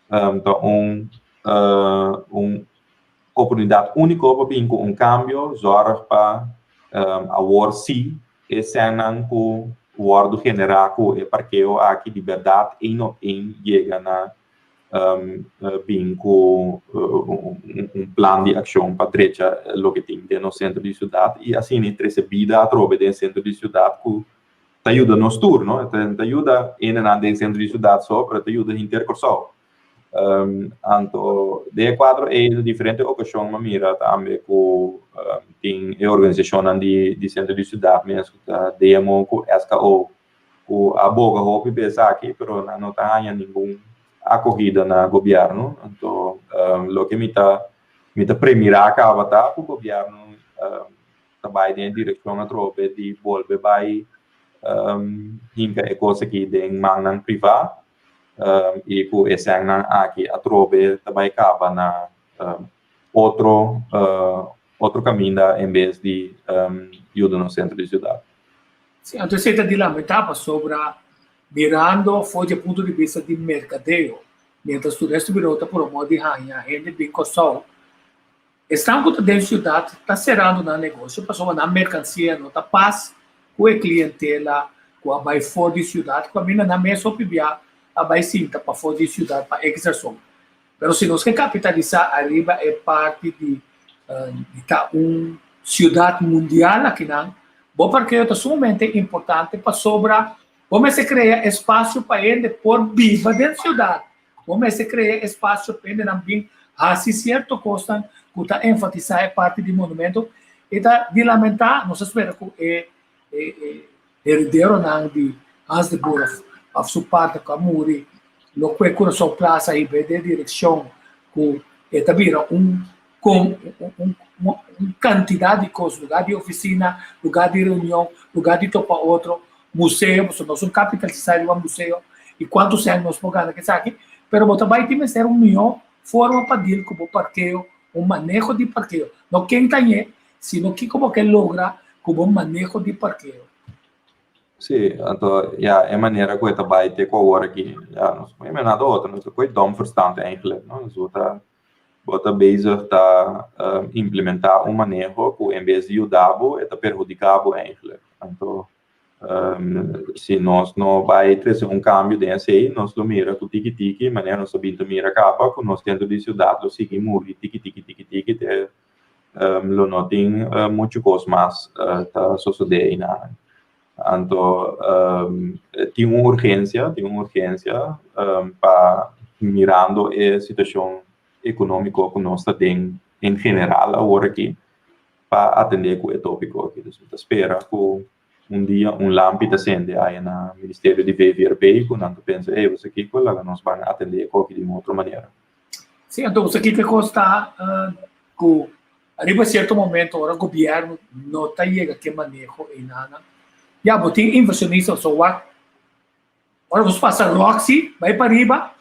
então uma oportunidade única para vir com cambio, zorra para agora sim, esse ano com o ordem general com o parqueio aqui de verdade em chega na bem com plano de ação para trecha lo que tem no centro de cidade e assim entre essa vida a trobe do centro de cidade que te ajuda nos turno, te ajuda no centro de cidade só para te ajuda a intercursão. Então, de quadro é diferente ocasião, mas mira também com tem organização de centro de cidade mesmo, demo com SKO, com a boga hope pensar aqui, pero não tá nenhum acorrida na governo, então lo que me tá premirar acaba tá o governo trabalha em direção a trobe de volver vai hinca é coisa que tem mangan privado e com esse ano aqui a trobe também acaba na outro caminho em vez de ajuda no centro de cidade. Sim, então você está dilamentando sobre mirando foi do ponto de vista de mercadeio, mientras o resto virou por modo de ranha, gente bem costal. Estamos dentro da cidade, está cerrando no negócio, passou na mercancia, não está paz com a clientela, com a vai fora de cidade, com a mina na mesa opibia, a vai cinta para fora de cidade para exerção. Mas se nós queremos capitalizar arriba é parte de cidade mundial aqui não, bom porque é sumamente importante para sobrar. Vamos criar espaço para ele por viva dentro da cidade. Vamos criar espaço para ele também, assim certo costa, que está enfatizar a parte do monumento, e está de lamentar, nós esperamos que herdeiro de Hans de Burg, a sua parte com a Muri, no que é coração plaza e de direção, que também quantidade de coisas, lugar de oficina, lugar de reunião, lugar de topa outro, museu, nós somos capitalizados de um museu, e quantos anos nós pagamos que aqui, mas também tem que ser melhor forma para dir como parqueio, manejo de parqueio. Não quem tem, sino que como que logra como manejo de parqueio. Sim, então, ja, é maneira que eu também tenho agora aqui, ja, nós não é nada outro, nós é dom verstand eigenlijk, nós bota bezig tá implementar manejo que em vez de ajudar, é perjudicar eigenlijk. Então, se nós não vai trazer cambio desse aí, nós lo mira com tiki-tiki, maneira nós sabemos mira acaba, com nós dentro de cidade, lo seguimos tiki-tiki, lo não tem muitas coisas mais tá sucedendo aí, então, tem uma urgência para mirando a situação econômica que nós temos em geral agora aqui, para atender com o tópico aqui. Então, espera que dia lâmpada acende aí no Ministério de VVRP, quando nós pensamos, você aqui, nós vamos atender de uma outra maneira. Sim, então, você aqui que consta que, arriba a certo momento, agora o governo não está chegando a que manejo e nada. Já, tem inversionistas, agora vamos passar Roxy, vai para arriba,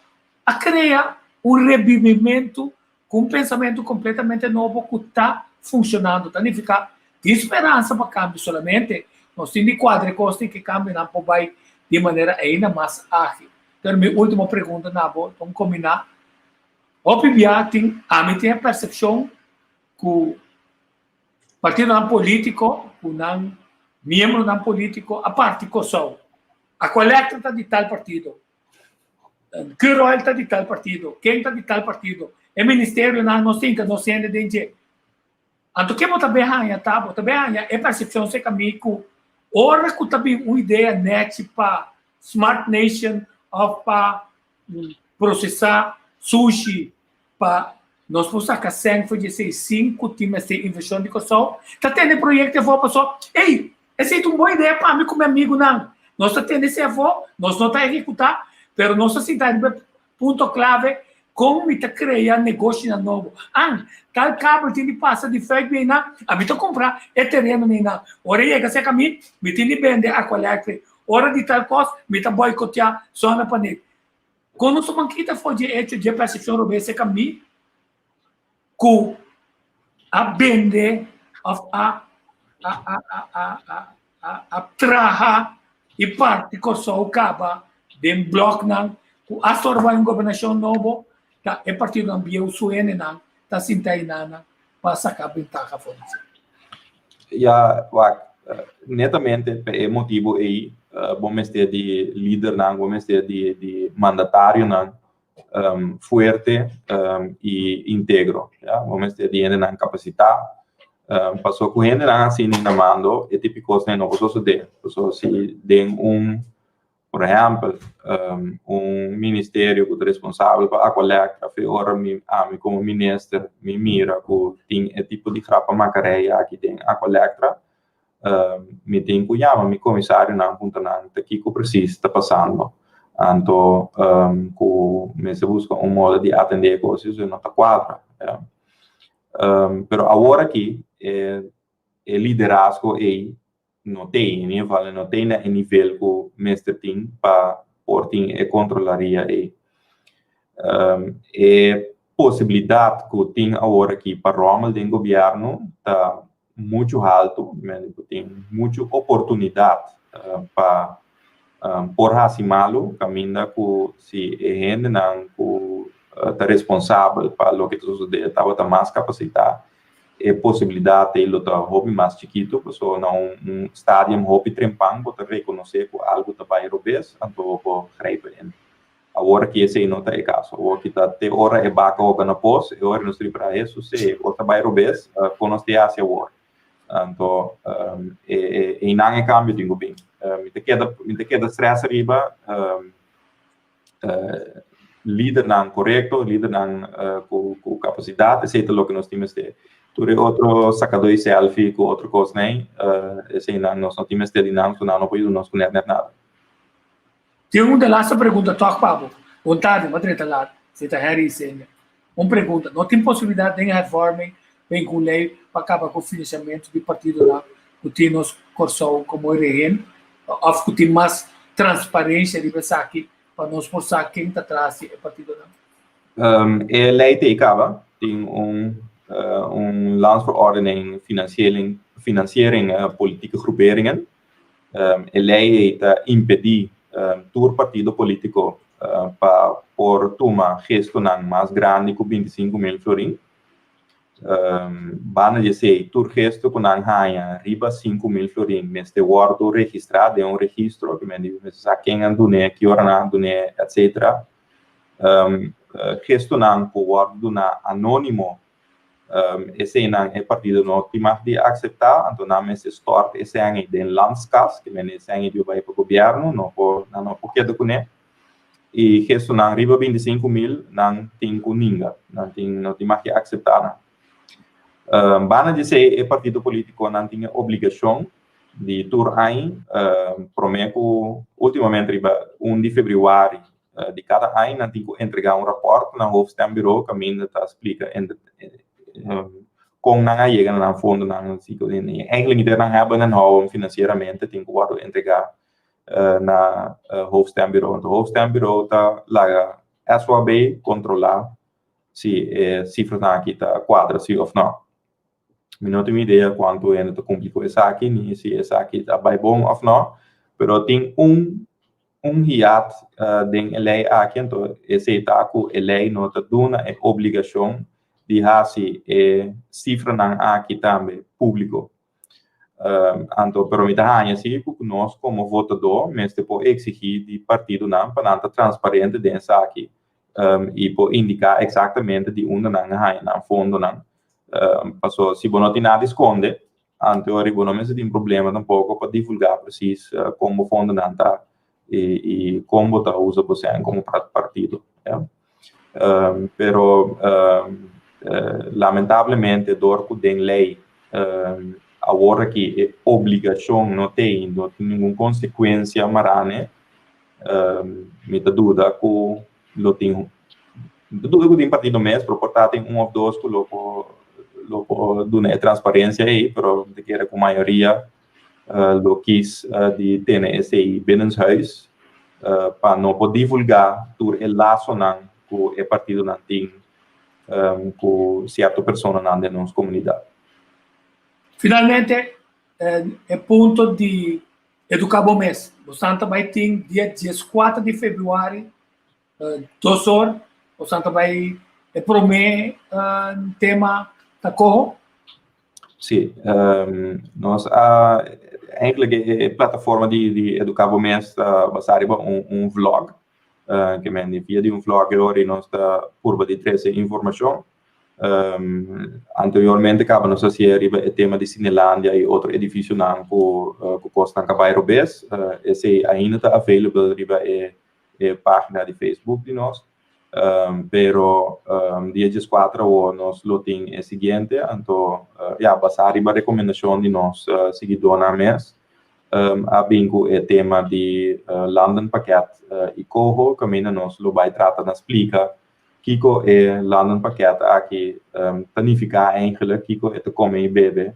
a criar revivimento com pensamento completamente novo que está funcionando. Então, não fica de esperança para câmbio solamente, nós temos de quadricosta que câmbio não vai de maneira ainda mais ágil. Então, minha última pergunta, vamos combinar. A mim tem a percepção que o partido não político, o não membro não político, a parte coção, a coleta está de tal partido, que rol está de tal partido, quem está de tal partido, o ministério não tem que não sendo de gente. Então, que você berranha, você berranha, é percepção se caminho, ora que também uma ideia net para Smart Nation, para processar sushi, para nós possamos que sempre de 5 times de investição de coção, está tendo projeto que vou passar, ei, essa é uma boa ideia para mim como amigo, não. Nós estamos tendo esse avô, nós não estamos executando, mas nossa cidade é ponto clave, como está criando negócio novo. Tal cabo tem de passar de fake, a mim está comprar, é terreno, ora chega a ser caminho, me tem de vender a coleta, ora de tal coisa, me está boicotear, só na panela. Quando nós manquita foi de hecho de percepção do esse caminho, que a vender, a traha e parte que só acaba de bloco não a sorva em governação novo tá é partido ambiente o suene não tá sinta inana para sacar ventaja fora. ja, netamente per motivo aí, vamos ter de líder não, vamos ter de mandatário não, fuerte e íntegro, ja, vamos ter de gente não capacitar, passou com gente não assim na mando, é típico né, não posso de, posso se tem por exemplo, ministério que é responsável para a coleta, ora me como ministro me mira que tem é tipo de frapa macareia aqui tem a coleta, me tem que chamar me comissário não ponto não que precisa está passando, então que me se busca modo de atender coisas não está quadra, pero agora aqui é liderazgo aí não tem, nem vale não tem no nível que o mestre tem para portem e controlaria aí. É possibilidade que tem agora aqui para Roma do governo tá muito alto, tem muita oportunidade para por acima-lo, caminha que se é gente não que está responsável para o que sucede, estava mais capacitado. É possibilidade de lutar hobby mais chiquito, pessoa não estádio hobby trempang, pode reconhecer que algo está bem robês, então pode greipen in. Agora que esse não está em caso, agora que está te hora é baca ou na pós, é hora nos para isso, se está bem robês, conosce a se agora. Então, e não é cambio digo bem. Me te queda stress arriba, líder não correto, líder não com capacidade, aceita o que nós temos de Ture outro sacador de selfie com outra coisa, né? Esse não, nós não temos de dinâmico, não podemos nós conhecer nada. Tem uma das perguntas, toque Pablo. Vontade, mas treta lá, você está aí dizendo. Uma pergunta, não tem possibilidade de reforma, bem com lei, para acabar com o financiamento do partido lá, que tem nos corso como RN, ou que tem mais transparência de pensar aqui, para nós mostrar quem está atrás do partido lá. A lei te acaba, tem landsverordening financiering politieke groeperingen. Lei está impedir todo partido político para por tomar gestionar mais grande que 25 mil florin. Bana de sei tur gesto com anhanha riba 5 mil florin, mas de guardo registrado é registro que me diz a quem andune que ora na andune etc. Gestionar por guardo na anônimo esse não é partido não tem mais de aceitar, então não é esse stort esse é de landskas que me esse é de vai para o governo não porque do né e isso não riba 25 mil não tem com ninguém não tem mais de aceitar não bana de ser é partido político não tem obrigação de tur aí prometo ultimamente riba 1 de fevereiro de cada ano não tem que entregar rapport na hoofdstembureau caminho está explica com não chega na fundo não se eigenlijk niet não hebben en houden financeiramente tem que guardar entregar na hoofdstembureau o hoofdstembureau tá lá SOAB controlar se cifras aqui tá quadra se ou não me não tenho ideia quanto é muito complicado essa aqui nem se essa aqui tá bem bom ou não pero tem hiato de lei aqui então esse tá com lei não tá dando é obrigação de hasi cifra não aqui também público. Então, pero me dá assim, porque nós como votador, mas depois exigir de partido não para não transparente dessa aqui e por indicar exatamente de onde não fundo não. Passou se não tem nada esconde, então arriba não tem problema tampouco para divulgar preciso como fundo não tá e como tá usa você como partido. Pero lamentavelmente dor que tem lei agora que é obrigação não tem nenhuma consequência marane me dá dúvida que lo tem partido mesmo porque tem ou dois que lo do transparência aí pero de que era com maioria lo quis de ter esse binnenshuis para não poder divulgar por el laço não que é partido não tem com certa pessoa na nossa comunidade. Finalmente, é ponto de educar o mês. O Santa vai ter dia 14 de fevereiro, 2 horas. O Santa vai prometer tema da corro. Sim, nós eigenlijk a plataforma de Educavo Mes basada em vlog, que me envia de vlog e nós está curva de trazer informação. Anteriormente acaba nossa série o tema de Cinelândia e outro edifício não que custa em Bairro Bes, esse ainda está available riba página de Facebook de nós. Pero dia 4 o nos loting é seguinte, então basado em recomendação de nós seguidores na mês, a bingo é tema de London Paket e Coho, que ainda nós lo vai tratar na explica Kiko é London Paket aqui planificar eigenlijk Kiko é te comer e beber,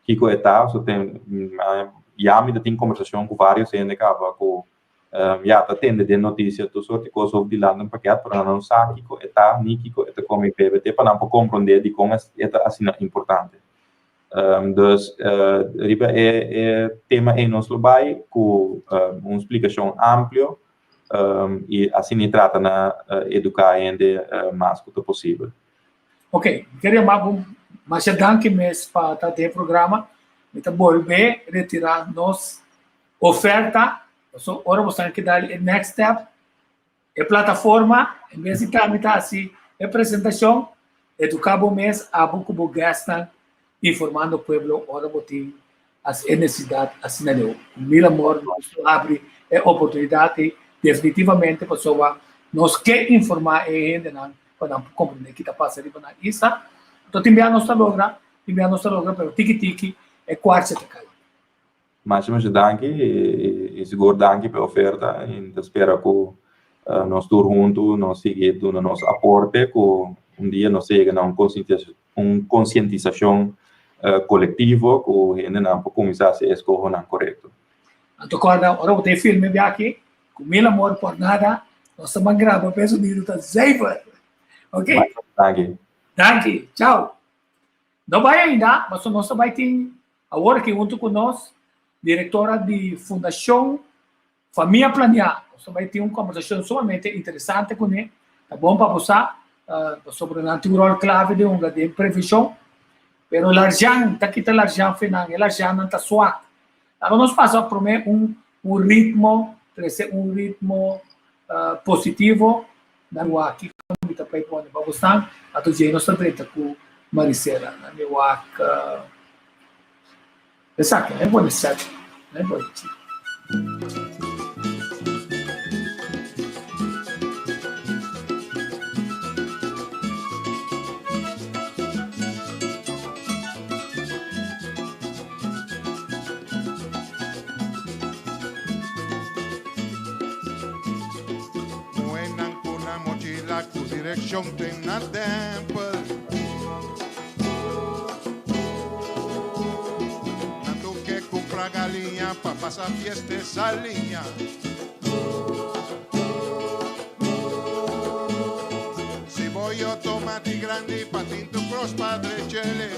Kiko é tal, so tem me tem conversação com vários gente acaba com tá tendo de notícia tu sorte coisa sobre London Paket para não saber Kiko é tal, nem Kiko é te comer e beber, para não compreender de como é assim importante. Dus riba tema em nosso lugar com uma explicação ampla e assim trata na educar ainda mais quanto possível. Ok, queria mais danke mes para ter programa, então volver retirar nos oferta, so ora você tem que dar o next step, a plataforma, em vez de tramitar assim, a apresentação, Educavo Mes a buco gastan informando o povo, ora botim as necessidades assim não. Mil amor, nós abre a oportunidade definitivamente pessoa nós quer informar ainda não para compreender que está passando ali na isa. Então enviar nossa logra, pero tiki é quase te cai. Mas danke e seguro danke pela oferta e espero que nós todos juntos nós seguir no nosso aporte que dia nós chega a conscientização coletivo que ainda não pode começar a ser escolha correto. Então agora eu tenho filme aqui com mil amor por nada, nós estamos gravando, penso que está safe. Ok? Danke, tchau. Não vai ainda, mas nós vai ter agora que junto com nós, diretora de Fundação Família Planear, nós vai ter uma conversação sumamente interessante com ele, tá bom para você, sobre o natural clave de uma de previsão, pero l'argent, tá aqui tá l'argent final, l'argent não tá suave. Agora nós passamos por um ritmo positivo na rua aqui como está para pôr para gostar a todos nós estamos treta com Maricela na rua exato é bom certo é bom. Direction tem na temple Nando que compra galinha pra passar fiesta essa linha Cebolla, tomate grande, patinto cross, padre chile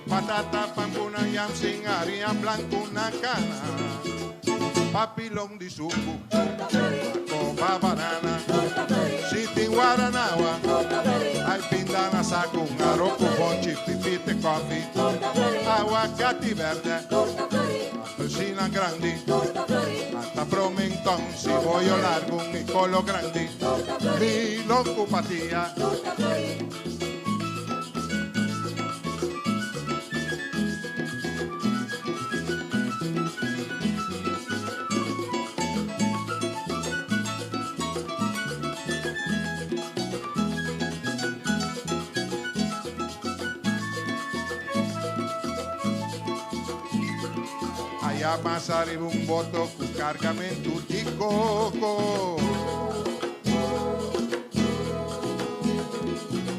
Patata, pampuna, yam, sin harina blanco, na cana Papilón de suco Copa banana Siti Guaranawa Ai pindana saco Arroco, bonci, pipite, coffee Aguacate verde Apelsina grandi Hasta promentón Cibollo largo Mi colo grandi Mi locupatía a passare un voto con cargamento di coco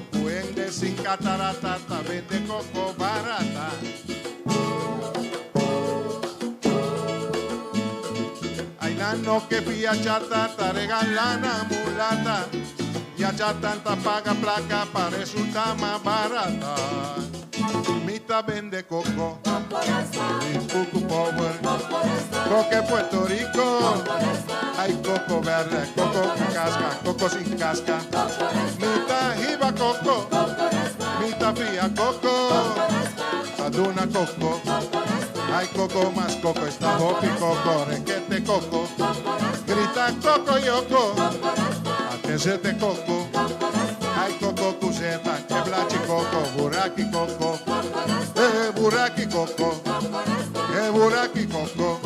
Puende sin catarata vende coco barata Ai l'anno che piacciata ta regala una mulata Ya già tanta paga placa pa resulta más barata Mita vende coco Coco Power, Coco Puerto Rico, hay coco verde, coco con casca, coco sin casca, mitad jiba coco, mitad fría coco, Duna coco, hay coco más coco, está hopi coco, requete coco, grita coco yoko, atesete coco, hay coco cuseta, queblachi coco, buraki coco, buraki coco, buraki coco.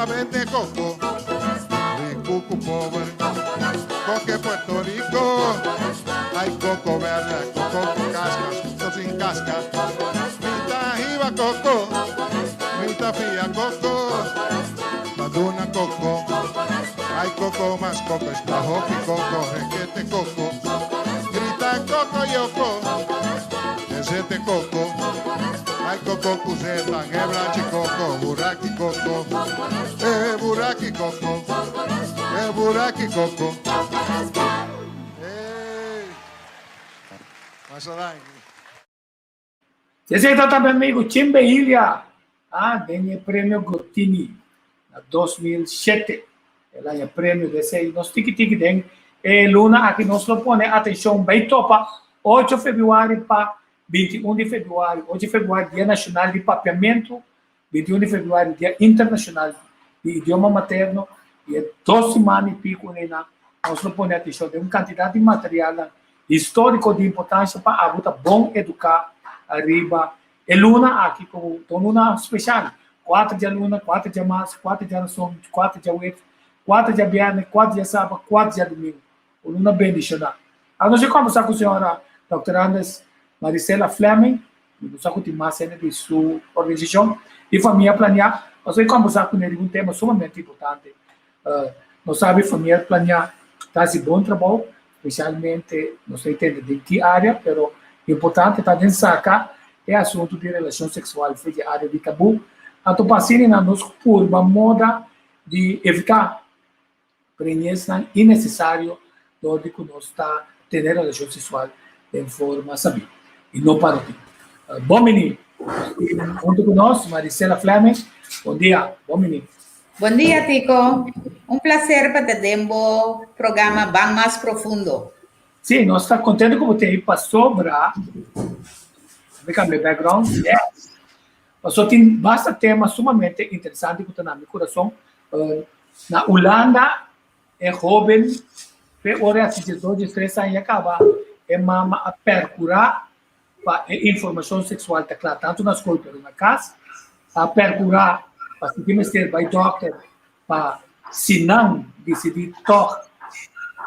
Vende coco, rico pobre, coque Puerto Rico, hay coco verde, coco con cascas, coco sin cascas, mitad jiba coco, mitad fía coco, la duna coco, hay coco más coco, está hopi coco, requete coco, grita coco yoko, desete coco. Hay coco cuseta, heblachi coco, buraki coco, buraki coco, buraki coco. Mas Esse aí também amigo Chimbe Ilha, ganhou o prêmio Gotini em 2007. Ela ganhou o prêmio desse aí, nós tiki-tiki den. Luna aqui nós não põe atenção bem topa, 8 de fevereiro para 21 de fevereiro, 8 de fevereiro, Dia Nacional de Papeamento, 21 de fevereiro, Dia Internacional de Idioma Materno, e 2 semanas e pico, nós não põe atenção de uma quantidade de material histórico de importância para a luta bom educar arriba. E Luna aqui como Luna especial, 4 de Luna, 4 de março, 4 de Aração, 4 de Uete, 4 de Viernes, 4 de sábado, 4 de domingo. O Luna bem deixado. A nós vamos conversar com a senhora doutora Andes Maricela Fleming, nós vamos mais de sua organização e família planear. Nós vamos conversar com ele um tema sumamente importante. Nós sabemos família planear faz bom trabalho, especialmente não sei de que área, mas o importante está dentro sacar é assunto de relação sexual, foi a área de tabu. Então, passando na nossa curva moda de evitar presença innecessária onde nós está tendo relação sexual de forma sabida. E não para o tempo. Bom menino, junto conosco, Maricela Fleming. Bom dia, bom menino. Bom dia, Tico. Um prazer para ter um programa bem mais profundo. Sim, nós estamos contentes como tem passou para meu background. Yes. Passou tem bastante temas sumamente interessantes que estão no meu coração. Na Holanda, é jovem, ora assistir 2, 3 anos e acaba é mama a percurar para informação sexual, tá claro, tanto na escola como na casa, a percurar para se ter by doctor para se não decidir tocar,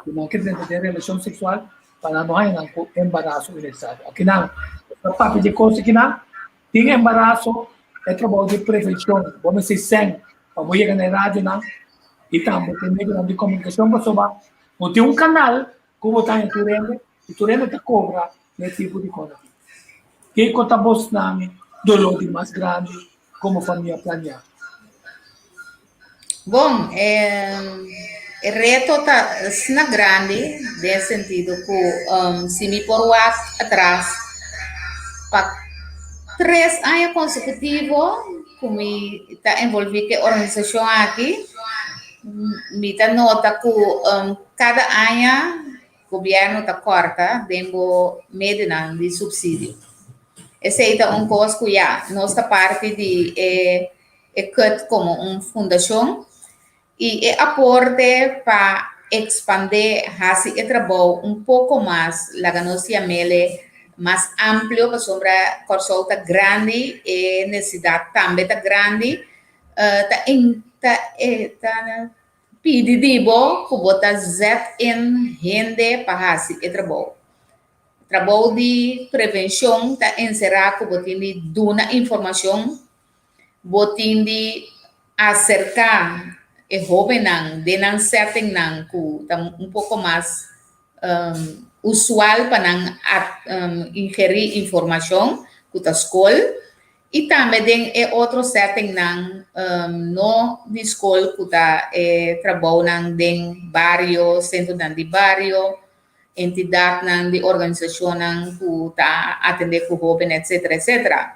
não quer ter relação sexual para não haver embaraço innecessário. Aqui não, o papo de coisa que não tem embaraço é trabalho de prevenção, vamos dizer sem, para mulher na rádio não, e também tem meio de comunicação para sobar, não tem canal como está em Turende, e Turende te cobra nesse tipo de coisa. Que conta bastante dolor mais grande como família planear. Bom, o reto está grande, nesse sentido que se me por atrás, para 3 anos consecutivos, como está envolvido com a organização aqui, me nota que cada ano o governo está corta dentro medida de subsídio. Essa é uma coisa que já nossa parte de cut como uma fundação e aporte para expandir esse trabalho pouco mais, a nossa mele mais amplo para sobre a consulta grande e necessidade também tá grande, pedido que botar zet em rende para esse trabalho. Trabalho de prevenção está encerrado que botin de dar informação, botin de acercar joven de nan setting nan ku um pouco mais usual para ingerir informação que a escola e também tem outro setting nan no de escola que tá trabalho nan den barrio centro nan de barrio entidade nan de organização nan que tá atender com jovem etc etc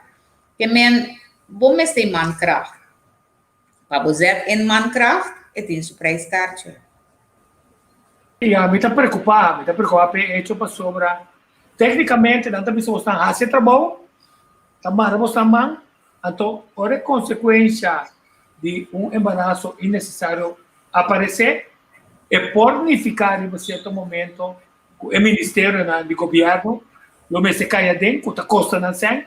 que men bom mes tem Minecraft para você em Minecraft tem surprise card. E a mim está preocupado porque hecho para sobra. Tecnicamente, não também se você está fazendo trabalho, também você também, então, a consequência de embaraço innecessário aparecer é pornificar em certo momento o ministério do governo, o mês se cai dentro, que custa não sei,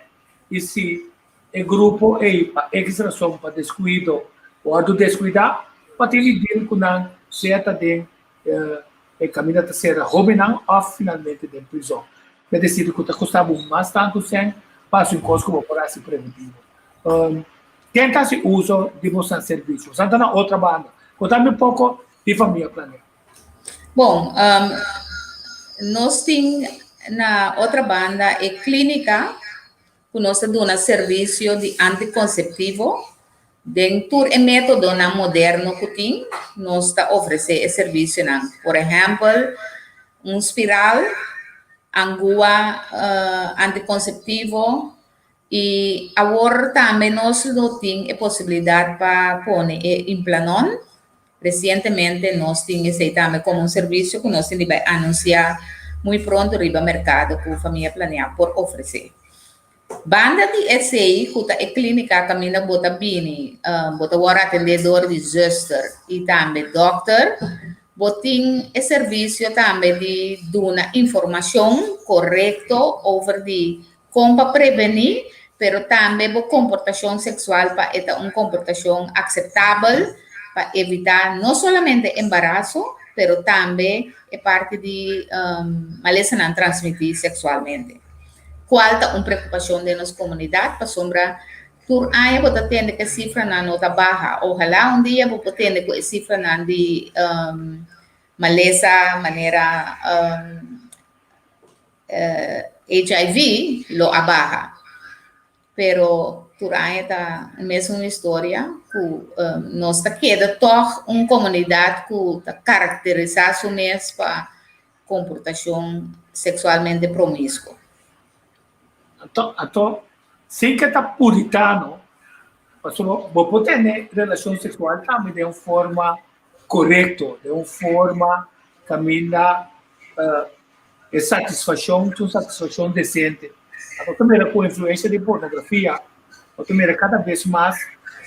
e se o grupo é para extração para descuido ou do descuidar, para ter lidar com a certa de caminho de ser jovem ou finalmente de prisão. É decir, que está custando mais tanto sem passo em coisa como para se preventivo. Quem está se usa de mostrar serviços? Então, na outra banda, conta-me um pouco de família planeta. Bom, nós temos na outra banda é clínica, que nós damos serviço de anticonceptivo, dentro do método moderno que tem, nós oferecemos esse serviço, por exemplo, espiral, angua anticonceptivo, e agora também nós temos a possibilidade para pôr implanon. Recentemente nós temos esse também como serviço que nós vamos anunciar muito pronto no mercado que a família planeja por oferecer. Banda de SAI, que é clínica, caminha bota bini, bota agora atendedor de zuster e também doctor, botin é serviço também de dar informação correta over de como prevenir, pero também a comportação sexual para ter uma comportação aceitável para evitar não somente embaraço, pero também é parte de maleza não transmitir sexualmente. Qual é uma preocupação da nossa comunidade para sombra por aí você tem que cifra na nota baixa, ojalá dia você tenha que cifra na de maleza maneira HIV lo abaja, pero por aí tá mesmo história que nós tá queda toch uma comunidade que tá caracterizar o mesmo para comportação sexualmente promíscua. Então, sem que está puritano, você pode ter relação sexual também de uma forma correta, de uma forma que caminha satisfação decente. Então, também com a influência de pornografia, também cada vez mais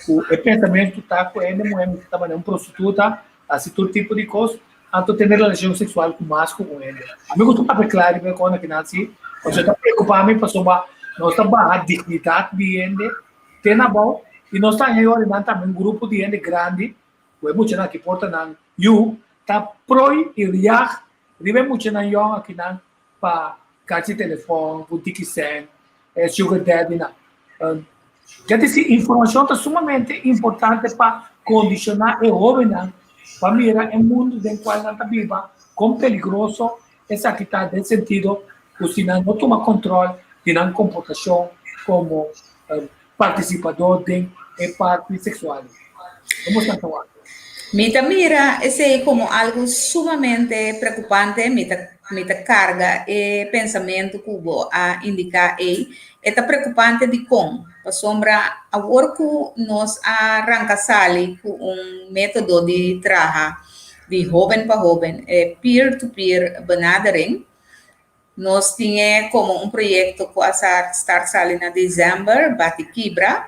o pensamento está com ele, mulher que está uma prostituta, assim todo tipo de coisa, então ter relação sexual com ele. Amigo, tu está claro que quando que nasce você está preocupado para sobre nós estamos a dignidade de gente, tem na bom, e nós estamos aí também um grupo de gente grande, que é muito que porta na you, está pro e riach, ribe muito na young aqui na para cartão telefone, boutique sem, sugar daddy na. Quer dizer, informação está sumamente importante para condicionar o jovem para mirar o mundo em qual não está viva, como perigoso essa atividade nesse sentido. Se não toma controle de uma comportação como participador de parte sexual. Como está falando? Mira, esse é como algo sumamente preocupante, mita carga e pensamento que vou indicar aí, é preocupante de como, para sombra, agora que nós arrancamos com método de trabalho de jovem para jovem, peer-to-peer benadering. Nós tínhamos como projeto que está saindo em dezembro, Bate Quibra,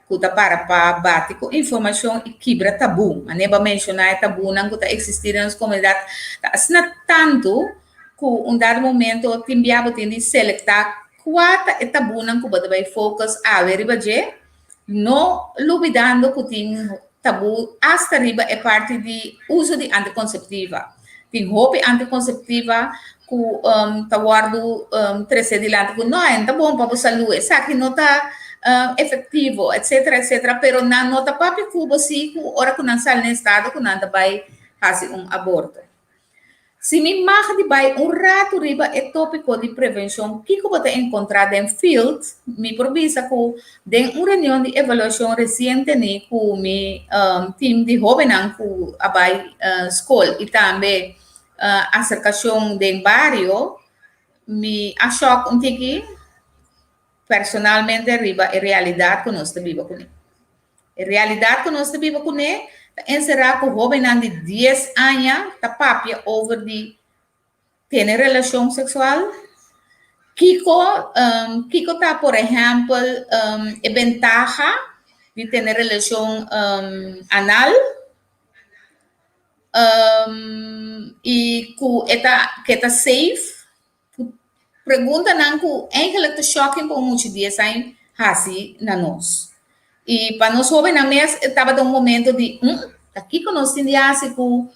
que está para bate com informação e quebra tabu. A neba mencionar tabu não que está existindo nas comunidades. Assim, tanto que dado momento, o timbiabo tem de seletar quatro tabu não que você vai focar a ver não duvidando que tem tabu hasta riba é parte de uso de anticonceptiva. Tem roupa anticonceptiva que tá guardo 13 de lá que não é tá bom para a saúde. Essa aqui não tá efetivo, etc, etc. Pero na nota papi kubo si ku ora kunan sal na estado kunan tabay hasi aborto. Se me marca de bai rato riba é tópico de prevenção que eu vou encontrar em field, me provisa com de reunião de avaliação recente né com me time de jovens com a bai escola e também acercação de barrio, me achou que personalmente riba é realidade que nós vivemos com ele. É realidade que nós vivemos com ele. Encerrar com jovens de 10 anos, tá papia over de ter relação sexual. Kiko tá, por exemplo, é ventaja de ter relação anal. E que tá safe. Pergunta não que eigenlijk tá shocking por muitos dias aí, assim, na nós. E para nós jovens, na mesa, estava num momento de, aqui que nós tínhamos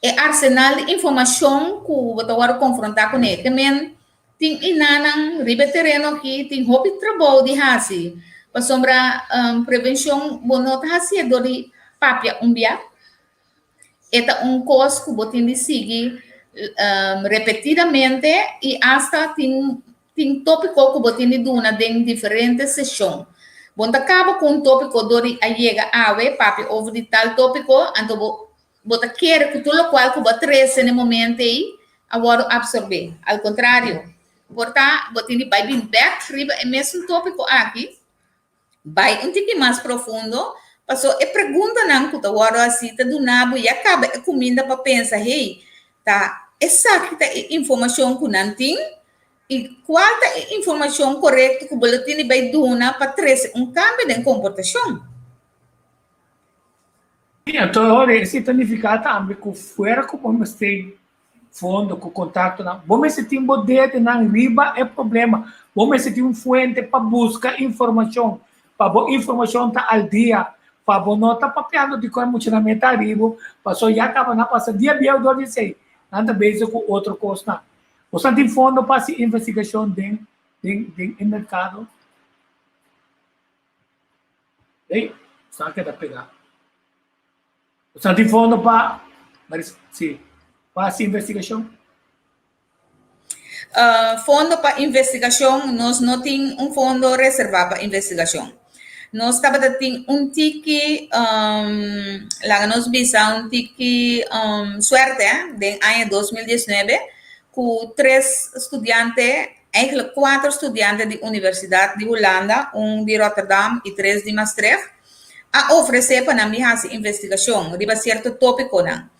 é arsenal de informação que eu vou confrontar com ele. Também tem inanang riba terreno aqui, tem hobby trabalho de hasi. Para sombra prevenção, bonota hasi é do de papia umbia. Eta coisa que eu tenho de seguir repetidamente e hasta tem tópico que eu tenho de dar em diferentes sessões. Quando acaba com um tópico dori a chega ave papi over de tal tópico, então bota quer que tudo qual que bota três no momento aí, agora absorver. Ao contrário, bota de vai vir back riba é mesmo tópico aqui, vai um pouquinho mais profundo, passou e pergunta não que agora assim tá do nabo e acaba a comida para pensar, hey, tá exata informação que não tem. E qual é a informação correta que o boletim vai dar para trazer cambio de comportação? Então, agora, isso significa também que fora que vamos ter fundo, com contato, vamos ter um poder na riba é problema. Vamos ter uma fonte para buscar informação, para a informação estar ao dia, para não estar papiando de como funcionamento arriba, para só já acaba na passar dia bem do dia sei, nada bem com outra coisa. Você tem fundo para essa investigação no mercado? Ei, sabe que dá pegar? Você tem fundo para essa investigação? Fundo para investigação, nós não temos fundo reservado para investigação. Nós estamos tendo tique, lá nós visamos tique suerte, em ano 2019, com 3 estudantes, eigenlijk 4 estudantes de Universidade de Holanda, de Rotterdam e 3 de Maastricht, a oferecer para mim essa investigação, riba certo tópico, não.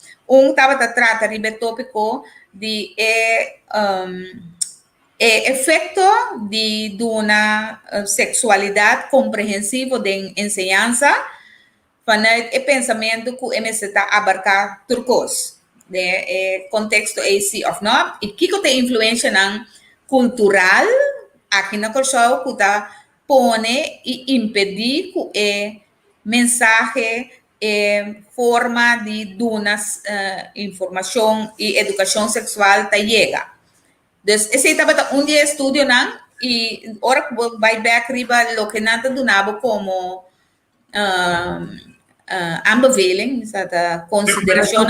Estava a tratar riba tópico de efeito de uma sexualidade compreensiva de ensinança, para o pensamento que o MC está abarcar turcos. De contexto esse of não e que tem influência na cultural aqui na Corsol que tá pone e impedir que mensagem forma de dunas informação e educação sexual tá chega. Então esse estava dia estudo não e ora vai back riba lo que nada do nabo como aanbeveling, essa consideração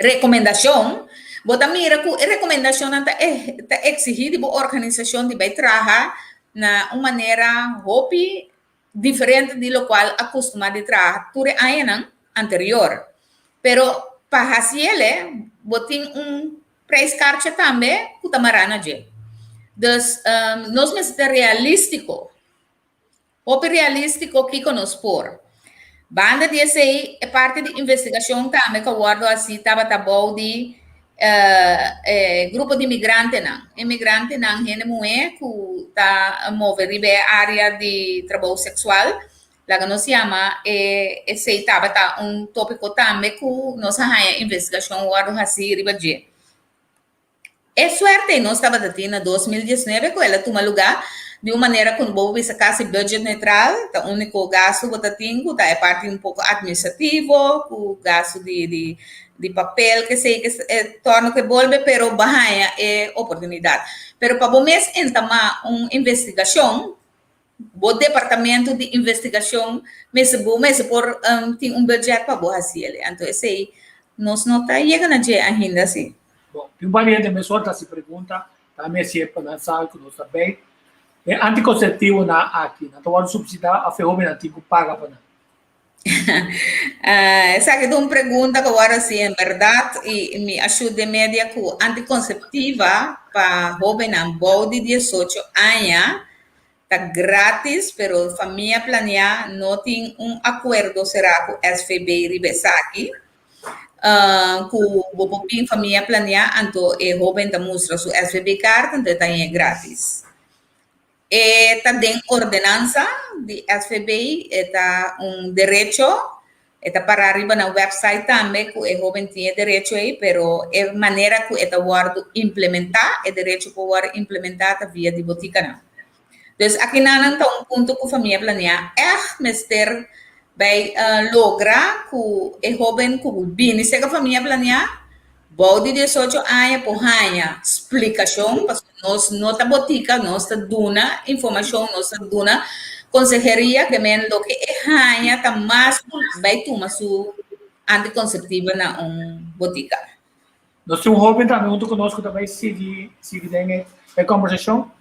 recomendação, bota mira que recomendação está exigida por organização de vai trabalhar na uma maneira hobby diferente de lo qual acostumado a trabalhar tudo ano anterior, pero para fazer botin prescarcha também que tamarana je, dus nós necessitamos realístico, hobby realístico que conosco por banda de esse é parte de investigação também que eu guardo assim estava bom de grupo de imigrantes não imigrante não gente mulher que está mover a área de trabalho sexual lá que nós chama esse estava tópico também que nós a investigação guardo assim riba de é suerte nós estava na 2019 com ela toma lugar de uma maneira que não bisa quase budget neutral, o único gasto que tem é parte um pouco administrativo, o gasto de papel que sei que torna que volve, pero bahaya é oportunidade. Pero para o mês entamar uma investigação, o departamento de investigação mas por tem budget para boa assim então esse aí nós não está chegando ainda assim. Bom, tem um variante de pessoas se pergunta, também se é para lançar que nós também é anticonceptivo na aqui, na tua subsidiar a ferrovia antigo paga para essa aqui é uma pergunta que agora sim é verdade e me ajuda média com anticonceptiva para jovem ambos de 18 anos está grátis, pero família planear não tem acordo será com SFB Ribesaki com o família planear então é jovem da mostra sua SFB carta então é grátis. Está em ordenança de SFB, está direito, está para arriba na website também, que o jovem tem direito aí, pero é maneira que está guardo implementar, é direito para implementar via de botica não. Então, aqui não está ponto que a família planear, mestre vai lograr que o jovem que o bem se a família planear, de 18 anos por ano, explicação, porque nós não está botica, nós está dando informação, nós está dando consejeria, que men lo que é ano, está mais, vai tomar sua anticonceptiva na botica. Nós temos jovem também junto conosco também seguir a conversação.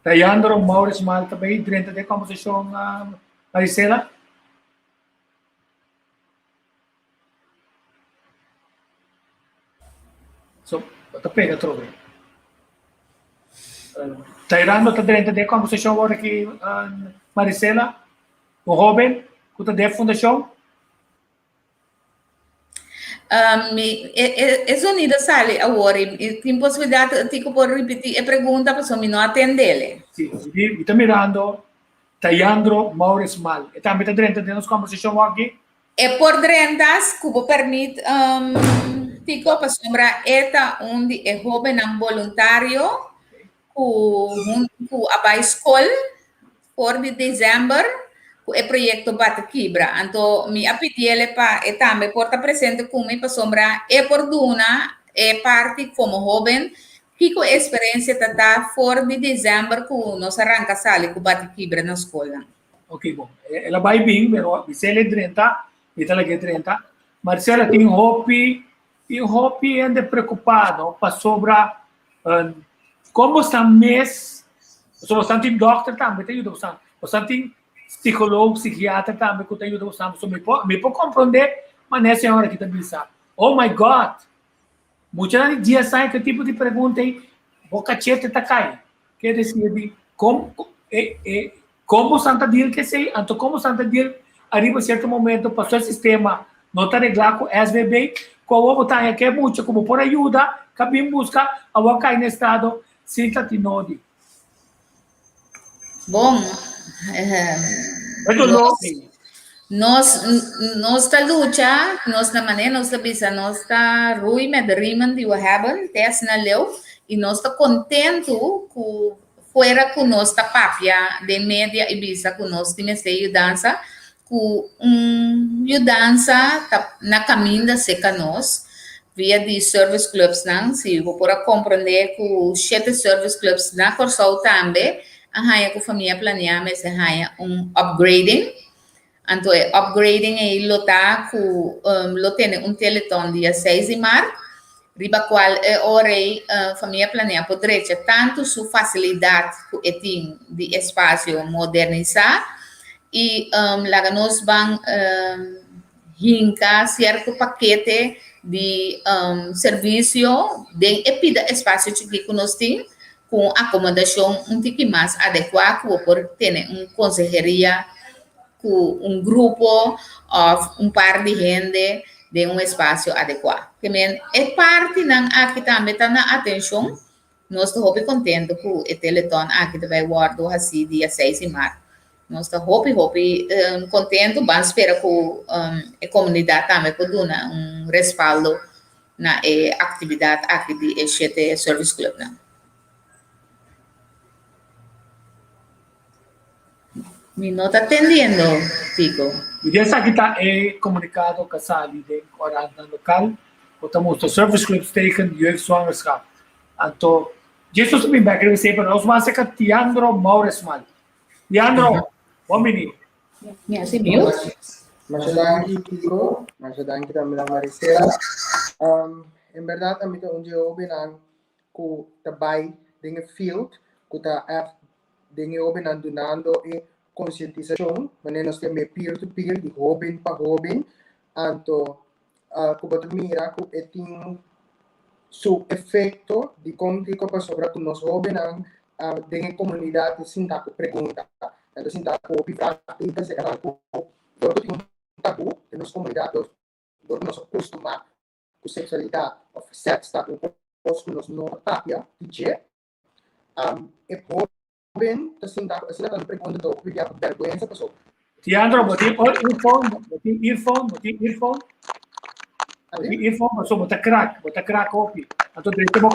Leandro Maurício Mal também dentro da conversação, Maricela. Tá pega trove. Tairando tá dentro da conversação agora aqui, Maricela, o jovem, que está da fundação. É sonido sale agora, tem possibilidade de eu repetir a pergunta para não atender. Sim, está mirando Tayandro Maurício Mal. E também está dentro da nossa conversação aqui. É por dentro que permite Tico para sombra eta onde é jovem voluntário com a escola por de dezembro com o projeto Bate Quibra. Então me apetite ele para também porta presente comigo para sombra é por duna é parte como jovem que com experiência tá for de dezembro com nós arranca sale com Bate Quibra na escola. Ok, bom. Ela vai bem, mas se ele 30, ela é 30. Marcela tem hope e o Hopi anda preocupado para sobre como está mês, bastante doctor também tem ajuda bastante psicólogo, psiquiatra também que tem ajuda bastante. Me pode compreender, mas nessa hora que está pensando, oh my God, muitos dias saem que tipo de pergunta aí, boca cheta está caindo. Quer dizer, como Santa Dir que sei, então como Santa Dir arriba certo momento passou o sistema não está arreglado com SVB. Como botar aqui é muito, como por ajuda, cabim busca a waka em estado sinta tinodi. Bom, nós tá luta, nós na maneira nós tá bisa, nós tá ruim med riman de wahaban, test na leu e nós tá contento com fora com nós tá papia de média e bisa com nós time sei dança com dança na caminho da seca nós via de service clubs não se vou por compreender que 7 service clubs na Corsol também a raia com família planear mas a raia upgrading então upgrading aí lotar com tem teleton dia 6 de março riba qual ora família planear poderia tanto sua facilidade que de espaço modernizar e lá nós vamos rincar certo paquete de serviço de epida espaço que nós temos com acomodação pouco mais adequada por ter consejeria com grupo ou par de gente de espaço adequado. Que é parte não aqui também está na atenção. Nós estamos bem contentes com o teleton aqui vai guardar assim dia 6 de março. Nós estamos contentes, vamos esperar que a comunidade também pode dar respaldo na atividade aqui de este Service Club. Me não está atendendo, Tico. E essa aqui está comunicado com a sala de oranda local, o Service Club Station e o Swangerskap. Então, Jesus me back, eu sei para nós, mas é que Tiandro Maurício Mal. Leandro, 1 minute. Yeah, si mute. Masyadong Kiko, masyadong kita bilang Maricela. En verdad, kami ito ang jobinan ko tabay dengan field, ko ta dengan jobinan donando e conscientização, maneira nós temos peer-to-peer, de jovem para jovem, anto, ko ba mira ko eting su efeito de como que para sobre com nós jovem dengan comunidade sinta ko pergunta, então sinta ko prática se era ko tabu de nossa comunidade, nós acostumar com sexualidade, of sex, tá com os nos não tapia, DJ, e jovem, assim tá pergunta do que é vergonha pessoa. Leandro, botin earphone, so bota crack opi. Então deixa mo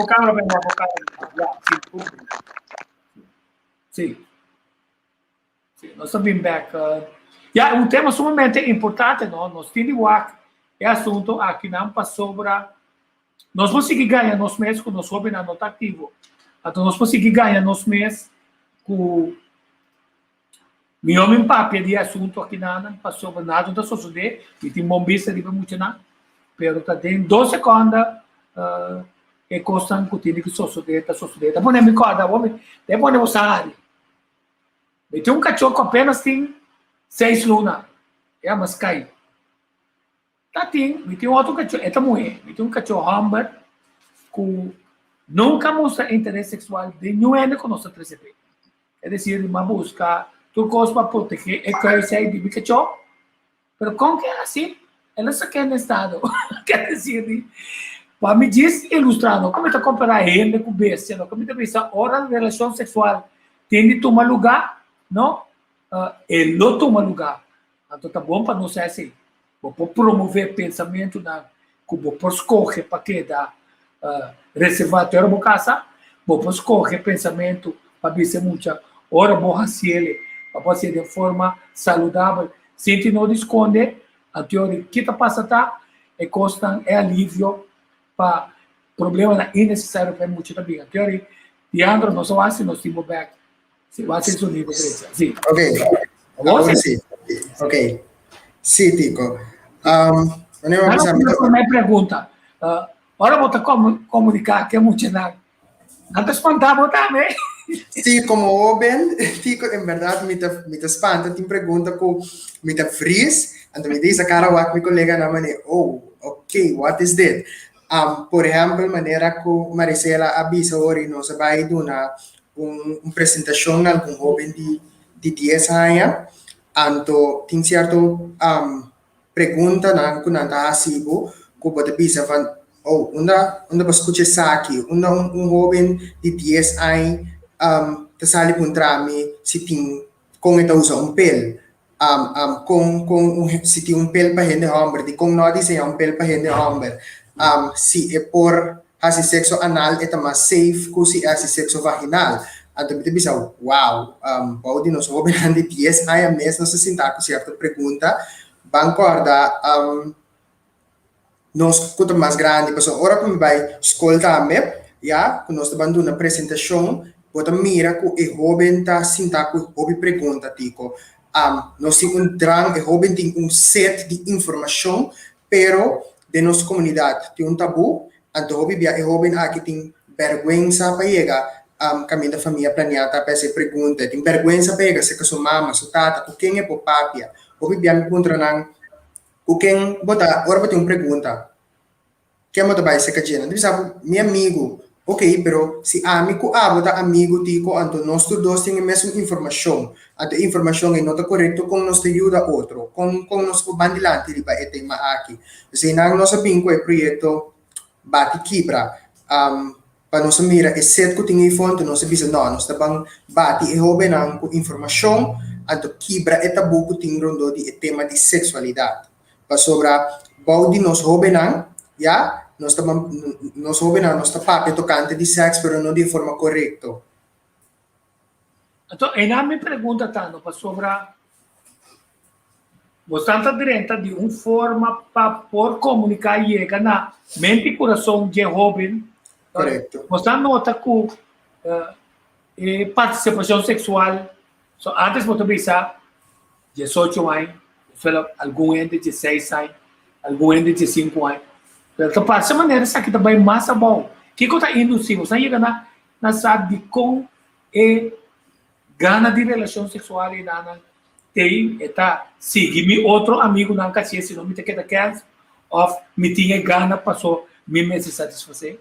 câmera bem na boca. Sim. Nós estamos back. Um tema sumamente importante, não? Nós temos é assunto aqui não para sobre nós conseguimos ganhar nos meses com nós jovens não ativo. Então nós conseguimos ganhar nos meses com meu homem papel de assunto aqui nada para sobre nada da sociedade e tem bombista de muito nada, pero tem 2 segundos e costam que tem que sociedade. Depois me conta, depois eu saio. E tem cachorro que apenas tem 6 lunas, mas cai. Tem outro cachorro, é mulher, tem cachorro hamburger que nunca mostra interesse sexual de nenhum com nossa 3CP. É decir, uma busca tu coisa para proteger é que sai de cachorro, mas como que é assim? Ela só quer no estado, quer dizer, para me dizer ilustrado, como é que comparar ele com bestia, como é que pensa, hora de relação sexual tem de tomar lugar, não? Ele não toma lugar. Então tá bom para não ser assim. Vou promover pensamento na vou escolher para que dá reservatório para casa, vou escolher pensamento para ver muita hora boa se ele para fazer de forma saudável, sem te não esconder a teoria que está passando é constante é alívio para problema innecessário para muito também. A teoria de Andro nós vamos assim nós temos back. Se vai ser o nível sim. Ok. Agora sim. Ok. Sim, Tico. Uma pergunta. Ora vou te comunicar que é muito nada. Antes contava também. Sim, como jovem, Tico, em verdade, me espanta, tem pergunta que me freeze, então me diz a cara o meu colega na maneira, oh, ok, what is that? Por exemplo, maneira que Maricela avisa hoje, nós vai dar uma apresentação a algum jovem de 10 anos, então tem certo pergunta na que não está assim, que pode pensar, oh, onde para escutar isso aqui, onde jovem de 10 anos sali puntrami si ting kung ito usa pel kung si ting pel pa hende hombre di kung no di sa pel pa hende hombre si e por hasi sexo anal eta mas safe ku si hasi sexo vaginal ato bisa wow pau di no so benan di PS ay mes no se sinta ko certa pergunta banco arda nos kuto mas grande paso ora como vai escolta me ya que nós tabando na apresentação bota mira que o jovem tá sinta que o jovem pergunta tico nós temos drang o jovem tem set de informação pero de nossa comunidade tem tabu então o jovem aqui tem vergonha para chegar caminho da família planeada para se pergunta tem vergonha para chegar se que sua mama sua tata com quem é o papia o bebê me encontra na com quem bota ora tem uma pergunta que é vai se que gena sabe meu amigo ok, pero si amigo bota amigo tico anto nós todos temos a mesma informação. A informação é nota correto com nos ajuda outro, com nos bandilante riba e tema aqui. Se nang nós sabemos que o projeto bate quebra, para nós mira é set que tem fonte nós sabemos não, nós tabang bate e hobe nang com informação, anto quebra é tabu que tem rondo de tema de sexualidade. Para sobra bau de nós hobe nang, ya nós jovens nós papel tocante de sexo, pero não de forma correta. Então, e na minha pergunta tanto para sobre você está dentro de uma forma para por comunicar e chega na mente e coração de jovem. Correto. Você nota que participación sexual. So, antes vos pensar 18 años, algum de 16 anos, algum de 15 anos. Então, para essa maneira, isso aqui também é mais bom. O que está indo sim? Você chega na sabe de com e gana de relação sexual e nada tem eta seguir outro amigo não que se não me te queda quer of me tinha gana passou me se satisfazer.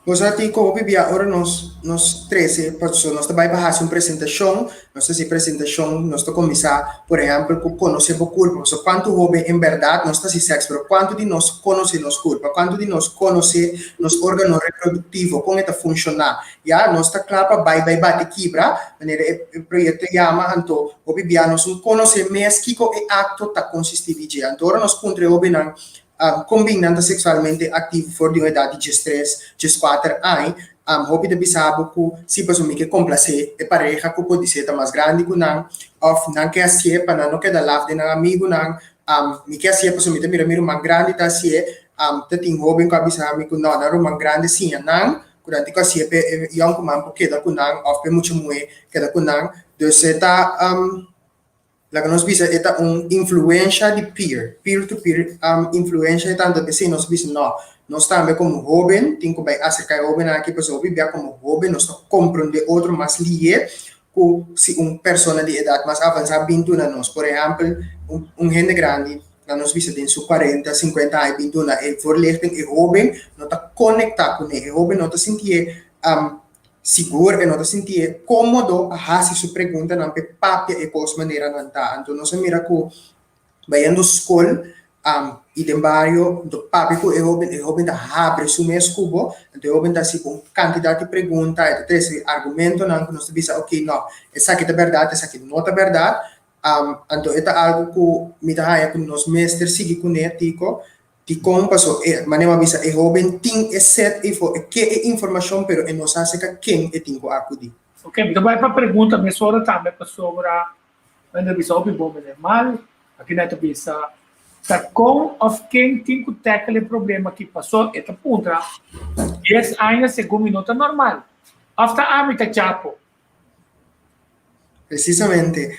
Nós aqui como bebia agora nós 13 pessoas nós também para fazer uma apresentação nós essa apresentação nós está começar por exemplo com conhecer o corpo so quanto jovem em verdade nós está se sexo pero quanto de nós conhecer nosso corpo quanto de nós conhecer nosso órgão reprodutivo como está funcionar já nós está claro para vai bate quebra maneira o projeto chama então o bebia nós conhecer mais que o acto está consistir de então nós contribuir combinando sexualmente ativo for de uma idade de 3, de 4 anos, hobby de bisabo que se passou me que complacer e pareja que pode ser mais grande que não, ou não quer ser para não quedar lá de um amigo não, me quer ser passou me de mira mais grande tá ser, te tem hobby que bisabo que não era mais grande sim não, quando que ser pe young man porque da que não, ou pe muito muito que da que não, então está la que nos visa é influência de peer-to-peer influência é tanto que nos visa não nós também como jovem tem que vai acercar jovem aqui pessoa viver como jovem nós compreender outro mais lié com se pessoa de idade mais avançada bintu na nós por exemplo gente grande na nos visa tem sua 40 50 anos bintu na e voorlichting e jovem não está conectado com ele jovem não está sentir seguro e não te sentir cômodo a fazer sua pergunta não pe papia e coisa maneira não tá então nós mira que vai indo escola e de barrio do papi que é jovem da abre sua mescubo então jovem da se com quantidade de pergunta e tem esse argumento não que nós bisa ok não essa aqui é verdade essa aqui não é verdade então é algo que me dá que nós mestres seguir com ético de como passou maneira visa é jovem tem set info que é informação pero não sabe quem é tem que acudir. Ok, então vai para a pergunta mas agora também para sobre ainda visa o bom normal aqui na visa tá com of quem tem que ter aquele problema que passou é ponta 10 anos segundo minuto normal after amita chapo precisamente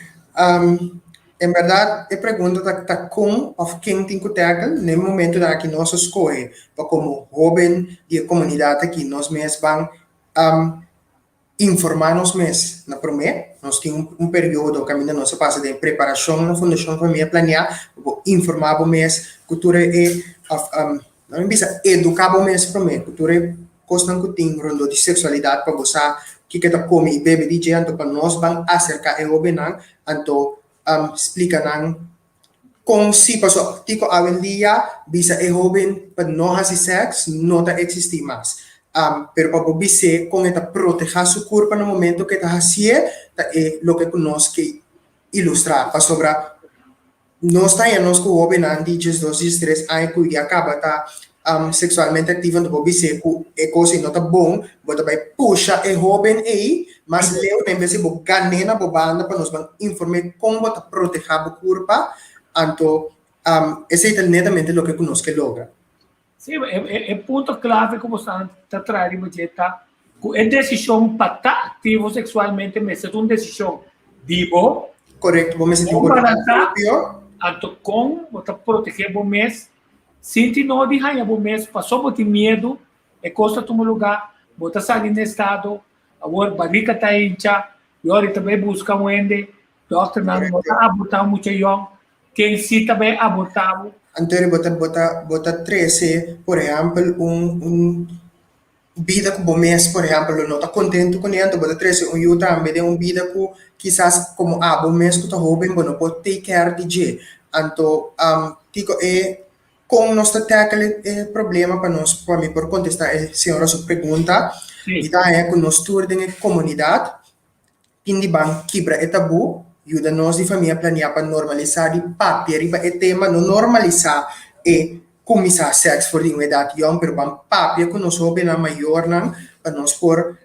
em verdade, a pergunta está com of quem tem que ter no momento que nós escolhe para como jovem de comunidade que nós mesmos vamos informar nós mesmos na primeira nós temos período que ainda nós passa de preparação na fundação família planear informar o mês cultura é não precisa educar o mês primeiro cultura coisa que tem rondo de sexualidade para você que está come e bebe de gente para nós vamos acercar o jovem então explica não com se passou tico a dia bisa é jovem para não fazer sexo não está existir mais pero para você com esta proteger seu corpo no momento que está fazendo é o que nós que ilustrar para sobre nós temos que o jovem não diz 2 3 anos que acaba tá sexualmente ativo então você é coisa não tá bom você vai puxa é jovem aí mas leu nem vez bo ganena bo banda para nos informar como tá proteger o corpo então esse é netamente o que nós que logra. Sim, é ponto clave como está trazendo dieta é decisão para estar ativo sexualmente mas é uma decisão vivo correto vamos sentir próprio então com você proteger o mês sinti não de raia o mês passou por medo é coisa tomar lugar você sai no estado agora barriga está incha e agora também busca ende doctor não abortar muito young quem se também abortava anterior bota 13 por exemplo vida que bom mês por exemplo não está contente com ele bota 13 eu também de vida que quizás como bom mês que está jovem não pode take care de então tico com nós ter aquele problema para nós para mim por contestar a senhora sua pergunta e daí que nós tour de comunidade indi bang quebra é tabu ajuda nós de família planear para normalizar de papi riba é tema não normalizar e começar sexo for de uma idade young pero bang papi que nós soube na maior não para nós por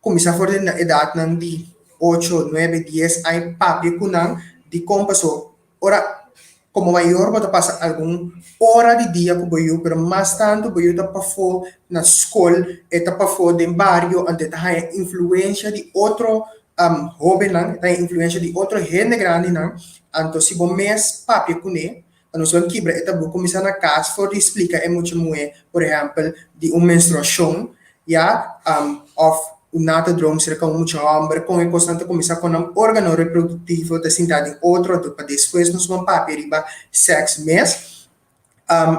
começar for de idade não de 8 9 10 aí papi que não de como passou ora como maior você passa alguma hora de dia com você, pero mais tanto você está para fora na escola, está para fora do barrio, onde está a influência de outro jovem, está a influência de outro gente grande, então se você mês papi com ele, a nossa quebra é tabu começar na casa, for explica é muito muito, por exemplo, de uma menstruação, of nata drom será com muito hambre, com é constante começar com um órgão reprodutivo da cidade em outro, para depois nós vamos papi riba sex mês,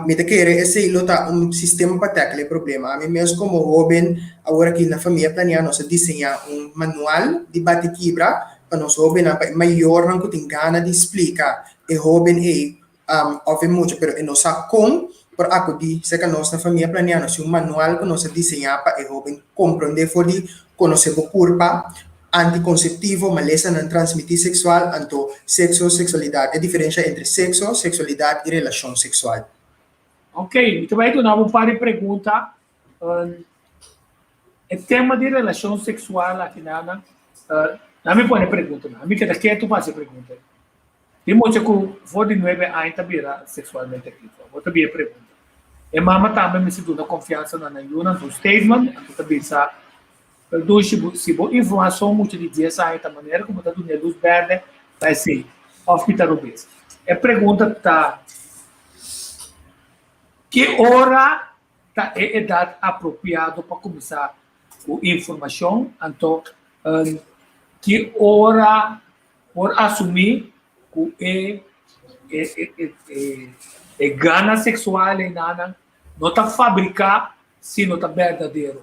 me te querer esse ilo tá sistema para tackle problema, a mim mesmo como jovem, agora aqui na família planear nós desenhar manual de bate quebra, para nós jovem maior não que tem gana de explicar, e jovem ouve muito, pero não sabe como, por acudir, se que nós na família planeamos manual que nós desenhar para o jovem compreender, for de conhecer o corpo, anticonceptivo, maleza não transmitir sexual, então sexo, sexualidade, a diferença entre sexo, sexualidade e relação sexual. Ok, muito bem, então vamos para a pergunta. O tema de relação sexual aqui, não me põe a pergunta, não me queda quieto para essa pergunta. Tem muito que for de 9 anos também sexualmente ativo. Vou também pergunta. E mama também me sinto na confiança na Yuna do statement, então também sabe. Então se boa informação muito de dia sai da maneira como está dando luz verde, vai ser hospital obês. A pergunta está: que hora está a idade apropriada para começar com informação? Então, que hora por assumir que gana sexual em nada não está fabricar se não está verdadeiro.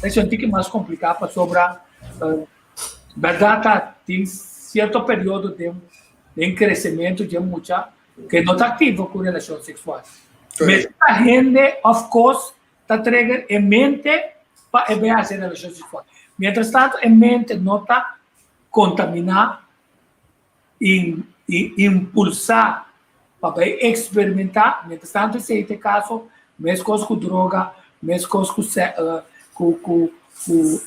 Isso é um pouco mais complicado para sobre verdade tem certo período de crescimento de muita que não está ativo com relação sexual. Mas a gente, of course, está trazendo em mente para evitar essa relação sexual. Mientras tanto, em mente não está contaminada e impulsar para experimentar, mientras tanto, se este caso, mesmo com droga, mesmo com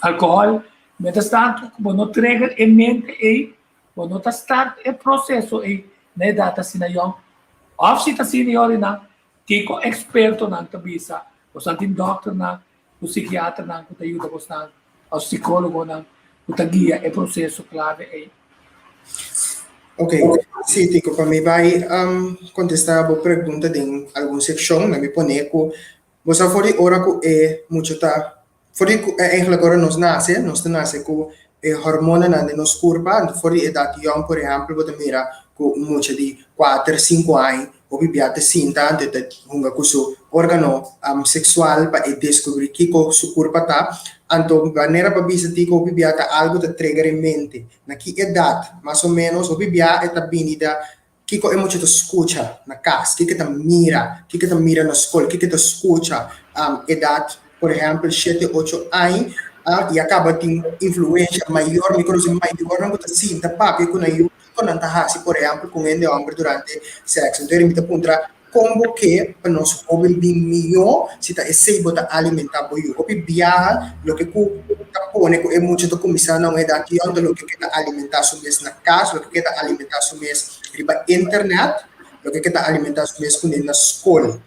álcool, mientras tanto, como não traga em mente e quando está start o processo e na data sinayong, of sita sinayong na, kiko experto na tabisa, o santin doctor na, o psiquiatra na, o tayo tapos na, o psicólogo na, o tagia e processo clave e. Ok, sim, Tico, para mim vai contestar a pergunta de alguma seção, me pone que você foi hora que é muito tá, foi agora nós nasce com hormona na nos corpo, foi idade young, por exemplo, você mira com muito de 4, 5 anos, o bebê até sinta, de hunga com seu órgão sexual para descobrir que o seu corpo está. Então, maneira para dizer que o bebê está algo de trigger em mente. Na que idade, mais ou menos, o bebê está vinda que é muito de escuta na casa, que está mira na escola, que está escuta idade, por exemplo, 7, 8 anos, e acaba tendo influência maior, microzinho maior, não está sim, tá papi com eu, quando está assim, por exemplo, com ele homem durante sexo. Então, ele me pergunta como que para nós jovens bem melhor se está esse botar alimentar boio o viaja lo que está pone é muito de começar não é daqui onde lo que quer alimentar su mês na casa lo que quer alimentar su mês riba internet lo que quer alimentar su mês com ele na escola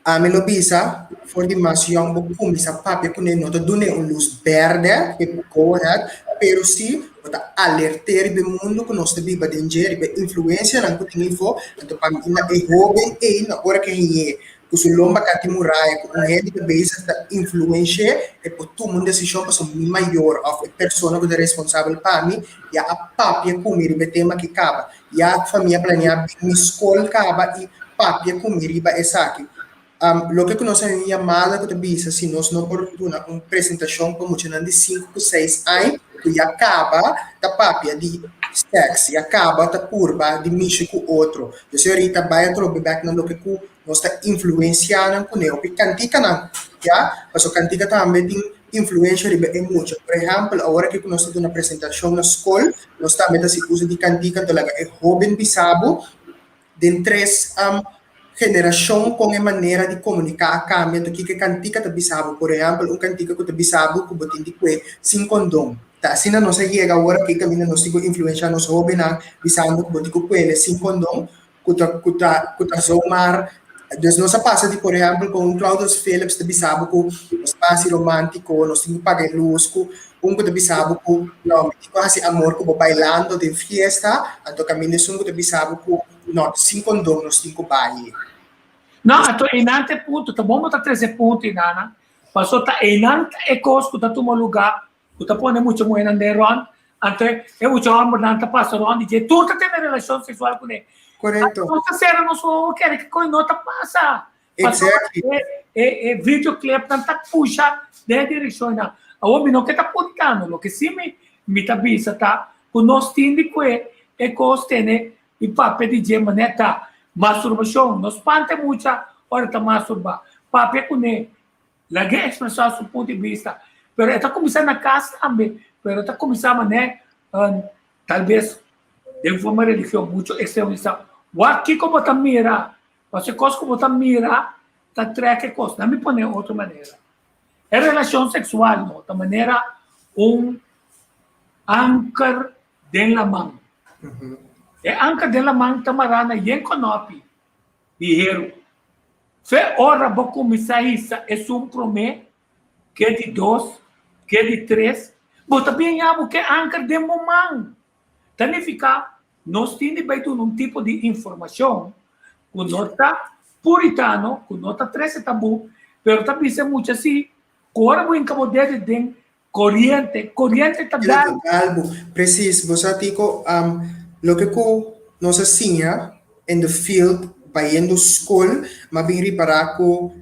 a mim bisa for de mais young começar papi com ele não tá dando luz verde que correto pero se está alertar o mundo que nós temos danger, a influência na que info, então para mim é jovem e na hora que é que o lomba que tem muraia, com gente que base da influência, é por tomar uma decisão para ser maior, a pessoa que é responsável para mim, e a papia comer o tema que acaba, e a família planear a escola acaba e papia comer e essa aqui. Lo que nós temos chamada que bisa se nós não oportuna uma apresentação como de 5 ou 6 anos que acaba da papia de sexo e acaba da curva de mexer com o outro. Eu sei ahorita vai trocar back no que nós está influenciando com ele, porque cantica não, já, mas o cantica também tem influência de muito. Por exemplo, agora que nós estamos na apresentação na escola, nós também se usa de cantica talaga é jovem bisabo de 3 geração com a maneira de comunicar a câmera do que cantica de bisabo, por exemplo, cantica que de bisabo que botin de que sem condom. tá assim não se chega agora que caminha nós tigo influência nos jovens na visando que botico coelho sem condom kuta zomar dus nós passa de por exemplo com Claudius Phillips de bisabo com espaço romântico nós tigo pagar luz com de bisabo com não tigo assim amor com bailando de fiesta então caminha sungo de bisabo com não sem condom nós tigo baile. Não, então enante ponto, tá bom botar 13 pontos inana. Passou tá enante e cos que tá toma lugar, que tá põe muito moeda neron, ante é muito amor nanta passa ron e tu tá tendo relação sexual com ele. Correto. Não tá sendo não só quer que coi nota passa. Exactly. Videoclip nanta puxa de direção na. A homem não que tá publicando, lo que sim me tá visa tá, que nós tende que cos tem e papel de gema neta. Masturbação, nos pante muita hora tá masturbar. Papi com ele, lagi expressar seu ponto de vista. Pero está começando na casa também. Pero está começando, né? Talvez de forma religião muito extremista. O aqui como tá mira, você coisa como tá mira, tá treque coisa. Não me põe outra maneira. É relação sexual, não? Da maneira anchor de la mão. É anca dela mão tamarana yen conopi diheiro fe ora vou começar isso é promê que é de 2 que é de 3 mas também há que anca de momento significa nós temos beito um tipo de informação com nota puritano com nota 13 tabu pero também se muito assim agora vou incomodar de corrente tá dando preciso você tico lo que nos enseña en the field, vayendo school, mas bem reparar com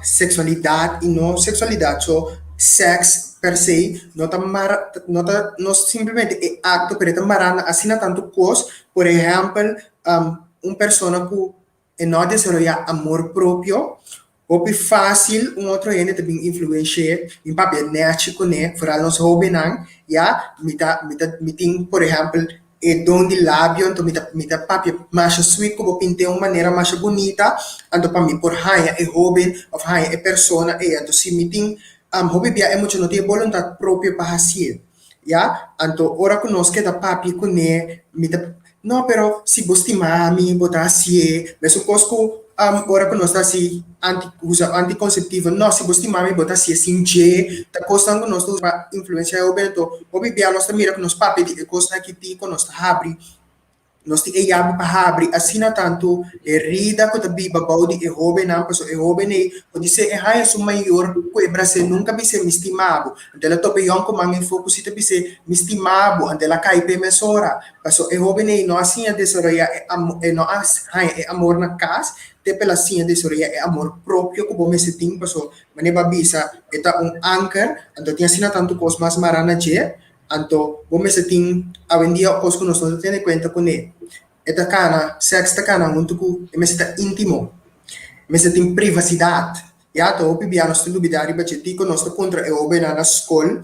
sexualidade e não sexualidade, so sex per se, não simplesmente é acto, pero marana assina tanto coisa, por exemplo, persona que não desenvolve amor próprio, ou fácil outro gente também influencia em papel nético, né, fora nos hobby não, já, me tem, por exemplo, e don de lábio, então me dá papi mais sweet, como pintei uma maneira mais bonita, então para mim por raia é hobby, ou raia é persona, e então se me tem hobby bia é muito não tem vontade própria para fazer, já, então ora conosco da papi com né, me dá não, pero se você mami botar assim, mas o cosco ora conosco assim usa anticonceptivo, não se você mami botar assim G, tá costando nós para influenciar o bento, o bebê nós mira com nós papi de costa que ti com nós abre, nós te yabi para abre, assim na tanto rida com tabi babau de jovem não, passo jovem né, quando se é raia su maior, que Brasil nunca bi se mistimado, dela tope yon com mami focus ita bi se mistimado, dela cai pe mesora, passo jovem né, não assim a desarrollar é não é amor na casa te pela sinha de soria é amor próprio que bom se tem passo maneba bisa eta anchor então tinha sina tanto cos mais marana je então bom se tem a vendia cos que nós não tem conta com ele eta cana sex ta cana muito que me se tá íntimo me se tem privacidade já to o bibia nós tendo bidari ba cheti com nós contra é o bem na escola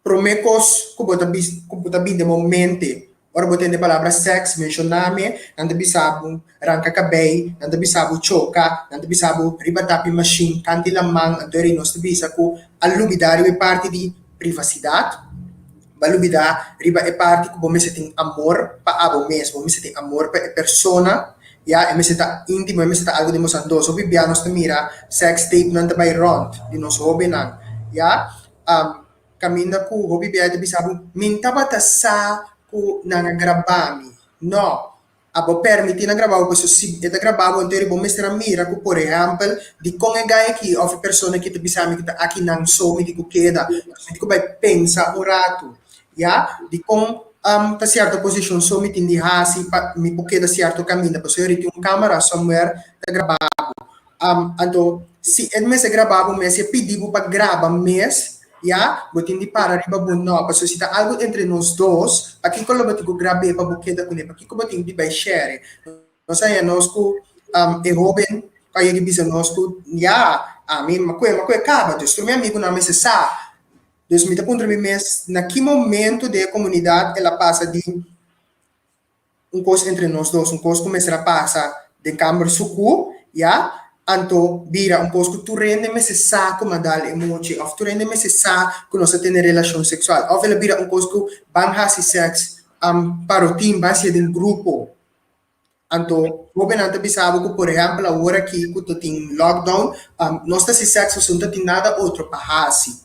promecos que bota bem de momento. Ora botando a palavra sex, mencioname, não deve saber arranca cabelo, não deve saber chocar, não deve saber ribatap machine, canti lamang, adori nós deve saber que a lubidário é parte de privacidade, a lubidar riba é parte que você tem amor para abo mesmo, você tem amor para a persona, ya, você está íntimo, você está algo de moçando, so bibia nós mira sex tape não vai rond, de nós hobby não, ya, caminha com o hobby bia deve saber minta batasa ku nangagrabami. No, abo permiti na grabavo questo si eta grabavo interi bom mestra mira ku por exemplo di com é ganha que of persona que te bisami que aqui não so me digo queda me digo vai pensa um rato ya di com ta certa position so me tindi hasi me porque da certo caminho para eu ter câmera somewhere ta grabavo ando se é mes grabavo mes e pedivo para gravar mes ya, botin di para riba no, paso se tá algo entre nós dois, aqui ko lo batigo grabe pa bukeda kune, aqui ko botin di by share. Nós aí nós ko e Robin, kaya gibisa nós ko ya, mim makoe acaba, dus meu amigo na mesa sa. Dus me tá contra mim mes na que momento de comunidade ela passa de coisa entre nós dois, coisa começa a passar de câmara suku, ya, Anto, bira un poco, tu rende me se sa come dare emoji, of tu rende me se sa che non sa tenere relazione sessuale, of ele bira un poco, ban si sex, parotin, basi di un gruppo. Anto, Robin anta bisabo que, por exemplo, agora aqui, que tu tem lockdown, nós tá se sexo, não tem nada outro para hasi.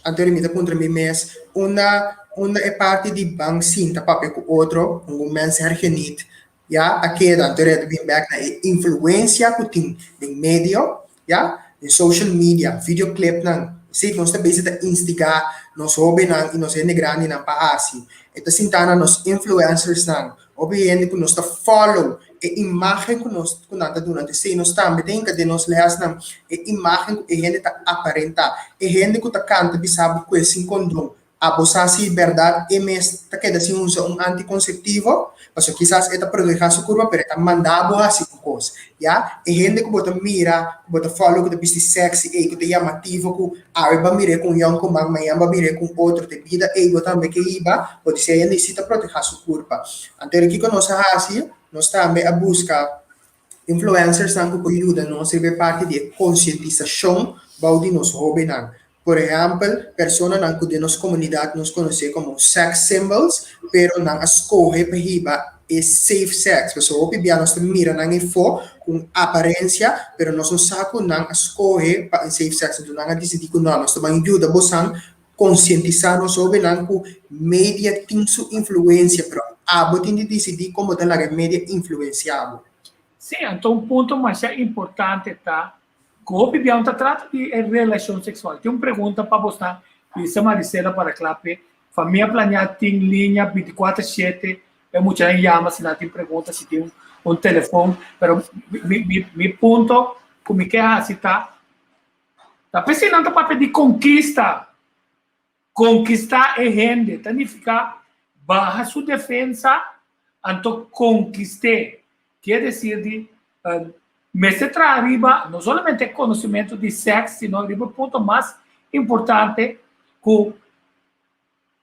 Anto, limita contra mim mes, uma é parte de bang sinta papel com outro, mensagem genit, ja, aqui da anterior bem back na influência que tem em medio, ja, em social media, videoclip nan, se nós tá base da instigar, nós hobby nan e nós é grande na paasi. Então sintana nós influencers nan, obviamente que nós tá follow e imagem que nós nada durante se nós também tem que de nós leas nan e imagem que gente tá aparenta, e gente que tá canta bisabo com esse condom. Abusar si verdade é mesmo que assim usa anticonceptivo, mas quizás esta proteger sua curva, pero está mandado assim com coisa, já? E gente que bota mira, que bota follow, que tá vestido sexy, e que tá chamativo, que arba mire com young, com manhã mire com outro de vida, e bota também que iba, pode ser ainda necessita proteger sua curva. Então aqui que nós assim, nós também a busca influencers que ajudam nós a ser parte de conscientização, baudi nos hobby não. Por exemplo, pessoas que nossa comunidade nos conhece como sex symbols, pero não escolhe para riba é safe sex. Pessoas que nós mira não info com aparência, pero nós não saco não escolhe para safe sex. Então não decidir que não, nós também ajuda você conscientizar nós sobre não que mídia tem sua influência, pero tem de decidir como tem a mídia influenciável. Sim, então um ponto mais importante tá. Como o está trata de relação sexual. Tem uma pergunta para você, e Maricela para a clape. Família planeada tem linha 24/7. É muita gente chama se não tem pergunta, se tem telefone. Mas meu ponto, como que é assim, tá? Está pensando para pedir conquista. Conquistar é gente. Significa barra sua defesa, então conquiste. Quer dizer, mas se traz arriba, não somente conhecimento de sexo, sino arriba o ponto mais importante, que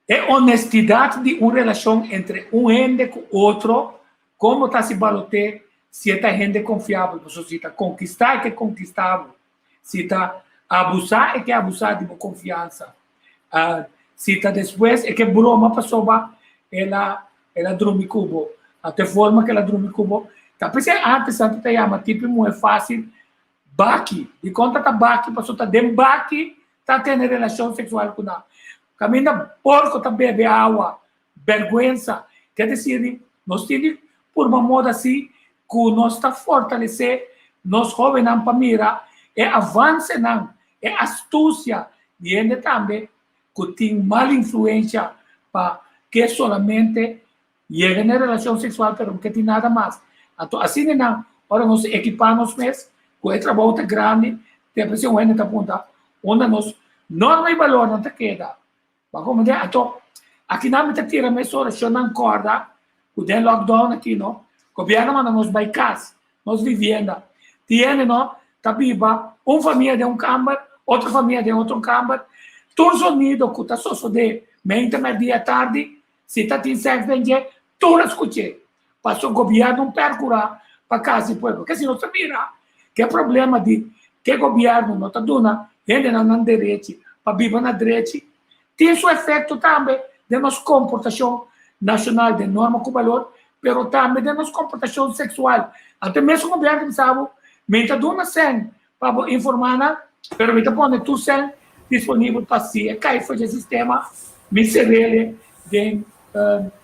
é honestidade de uma relação entre um ente com outro, como está se balote, se está gente confiável, se está conquistar, é que é conquistável, se está abusar, é que é abusar de confiança, se está depois, é que broma para soba, ela dorme cubo, até forma que ela dorme cubo. Tapi antes te chama tipo muito fácil baki e conta tá baki passou tá dem baki tá tendo relação sexual com ela caminha porco tá bebe água vergonha quer dizer nós temos por uma moda assim que nós tá fortalecer nós jovens não para mira é avanço não é astúcia e ainda também que tem mal influência para que solamente chega na relação sexual pero não tem nada mais. Então, assim não, agora nós equipamos mesmo, com o trabalho grande, tem a pressão ainda está apontada, onde nós não vai valor não está queda. Mas como é, então, aqui não me tira mais horas, se eu não acorda, o den lockdown aqui, não, o governo manda nos baicas, nos vivenda, tiene, não, tá viva, uma família de um câmara, outra família de outro câmara, todos unidos, que está só de meia tarde, se está tem sexo, vende, todos escutei. Passou o governo percurar para casa do povo, porque se não se vira, que é problema de que o governo não está dando, ele não tem direito, para viver na direita, tem seu efeito também de nossa comportação nacional, de norma com valor, mas também de nossa comportação sexual. Até mesmo o governo sabe, me está dando sem para informar, mas me está pondo tudo sem disponível para si, cai foi o sistema, me serele de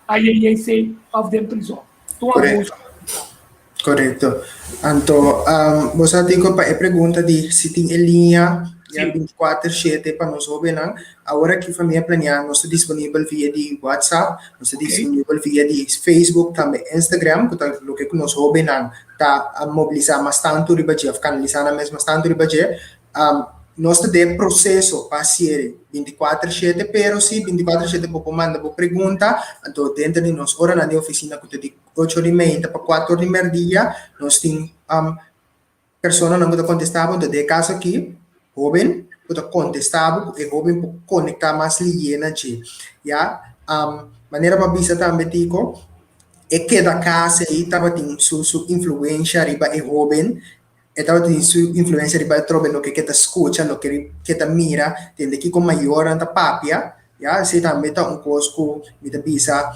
IAC of the prisão. Correto. Então, você tem que a pergunta de se tem em linha 24/7 para nós ouvir, agora que a família planeada, nós estamos disponível via de WhatsApp, nós estamos disponível via de Facebook, também Instagram, que é o que nós ouvir, está a mobilizar bastante o ribadia, canalizar mesmo bastante o ribadia. Nós temos processo para ser 24/7, pero se 24/7 você manda uma pergunta, então dentro de nós, ora na oficina, que de 8h30 para 4h30, nós temos pessoas não podem contestar, então de caso aqui, jovem, pode contestar, e jovem pode conectar mais ligeira, já? Maneira para bisa também, Tico, é que da casa aí estava tendo sua influência, riba e jovem, Esta tem sua influência riba trobe no que te escuta, no que te mira, tende que com maior anta papia, ya, se também tá coisa que me te bisa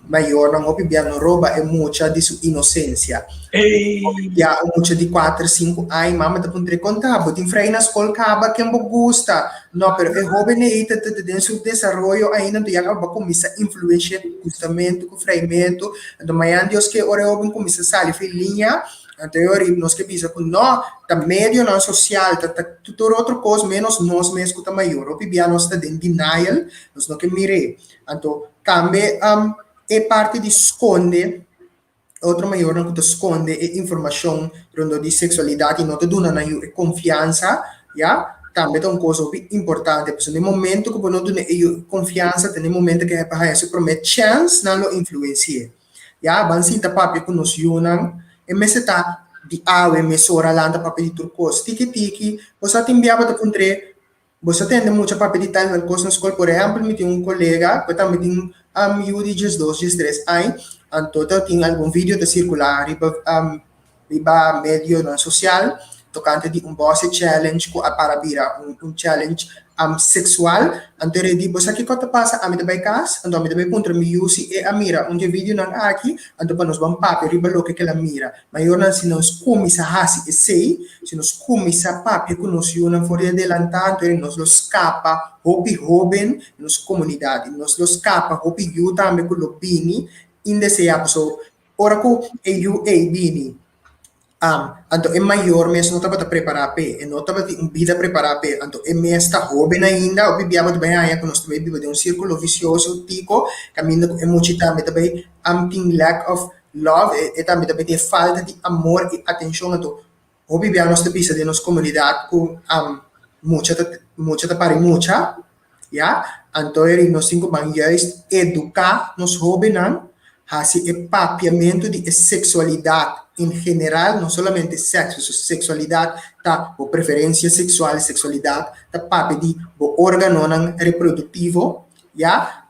maior não opibiano rouba é muita de sua inocência. Ya muita de 4, 5 anos, mama te pondre contar, botin frei na escola acaba que não gosta. Não, pero é jovem aí te tem seu desenvolvimento ainda tu já acaba com essa influência justamente com freimento, então amanhã Deus que ora jovem com essa sali filhinha. Anterior, nós que pensa que não, tá meio não social, tá tudo outra coisa, menos nós mesmo que tá maior. O pibia nós tá em denial, nós não que mire. Então, também é parte de esconde, outro maior não que esconde é informação rondando de sexualidade, não te dá na confiança, já? Também é uma coisa importante, porque no momento que você não tem confiança, tem momento que você promete chance, não lo influencia. Já, bansin tá papi que nos yunang, e me tá di awe me sora landa papi di turcos tiki você tem biaba da puntre você tem muita papi di tal na coisa na escola por exemplo me tem colega que também tem miúdi just 2 just 3 ai en total tem algum vídeo de circular riba medio na social tocante di boss challenge ko para vira challenge sexual antere di bosa que kota passa a mita baikas ando mita bai contra mi usi e amira vídeo nan aqui ando para nos bam papi riba lo que la mira maior nan se nos comisa hasi e sei se nos comisa papi que nos yuna for adelantado e nos lo scapa hopi hoben nos comunidade nos lo scapa hopi yu tambe con lo bini indeseado so ora ko e yu e bini anto é maior mesmo não estava preparado e não estava um vida preparada anto é mesmo está jovem ainda o bibiaba também aí quando nós também vive de um círculo vicioso tico caminho é muito também tem lack of love e também tem falta de amor e atenção anto o bibiaba nós também de nossa comunidade com muita para muita já anto é nós cinco banheiros educar nos jovens assim é papiamento de sexualidade em geral, não somente sexo, sexualidade, tá, ou preferência sexual, sexualidade, tá, papi de o órgão reprodutivo, já,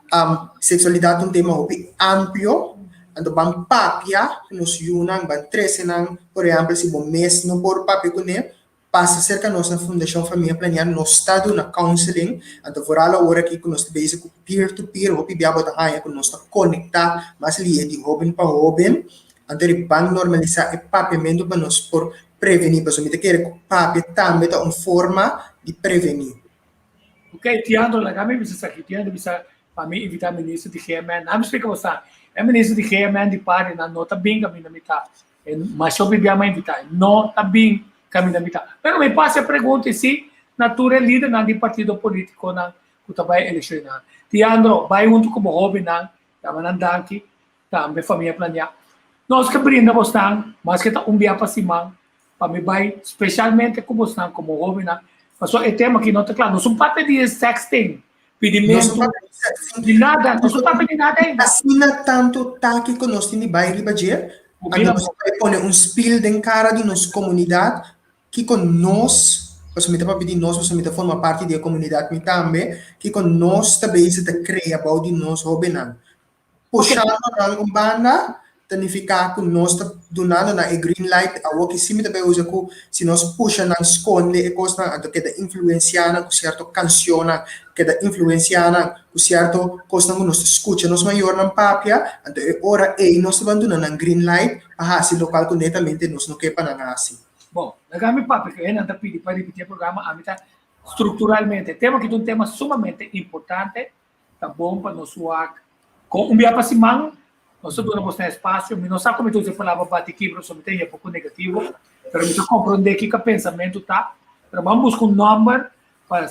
sexualidade é um tema amplo, ando bang papia, nos yunang, bang tresenang, por exemplo, se bom mês não por papi kune, passa cerca nós na Fundação Família Planear, no estado na counseling, ando fora a hora que nós base com peer-to-peer, o pibiabo da raia, que nós conectar, mas ali é de jovem para jovem, anterior bang normalizar e papiamento para nós por prevenir, para nós querer papi também é uma forma de prevenir. Ok, Tiandro, kami bisa sakit Tiandro bisa kami invitar ministro de GMN. Nami explica você, é ministro de GMN de pare na nota bem kami na mita. Mas eu bibia mais invitar, nota bem kami na mita. Pero me passa a pergunta se natura líder na de partido político na kutabay eleksyon na. Tiandro, vai junto como jovem na tamanandaki, também família planear. Nós que brinda bastante, mas que está biya pa si Mang, pamibay, especialmente como estão como jovem, mas é tema que não está claro. Não são parte de sexting, pedimento de nada, não são parte de nada ainda. Assim não tanto taque que nós temos bairro bajer, nós podemos spill den cara de nossa comunidade, que com nós, você me está pedindo nós, você me forma parte da comunidade também, que com nós também se cria about de nós jovem, puxando na banda. Tanificar que nós está donando na green light a o que sim também usa que se nós puxa na esconde e coisa que da influenciar com certo canção que da influenciar com certo coisa que nós escuta nós maior na papia então ora e nós abandona na green light a se local que netamente nós não quer para assim. Bom, nagami papi que ainda está pedindo para repetir o programa a mitad estruturalmente tema que é um tema sumamente importante tá bom para nós com biya pa si Mang. Nós temos espaço, não sabe como você falava bate-quebra, só tem pouco negativo, mas eu compreendo que o pensamento está, mas vamos buscar número para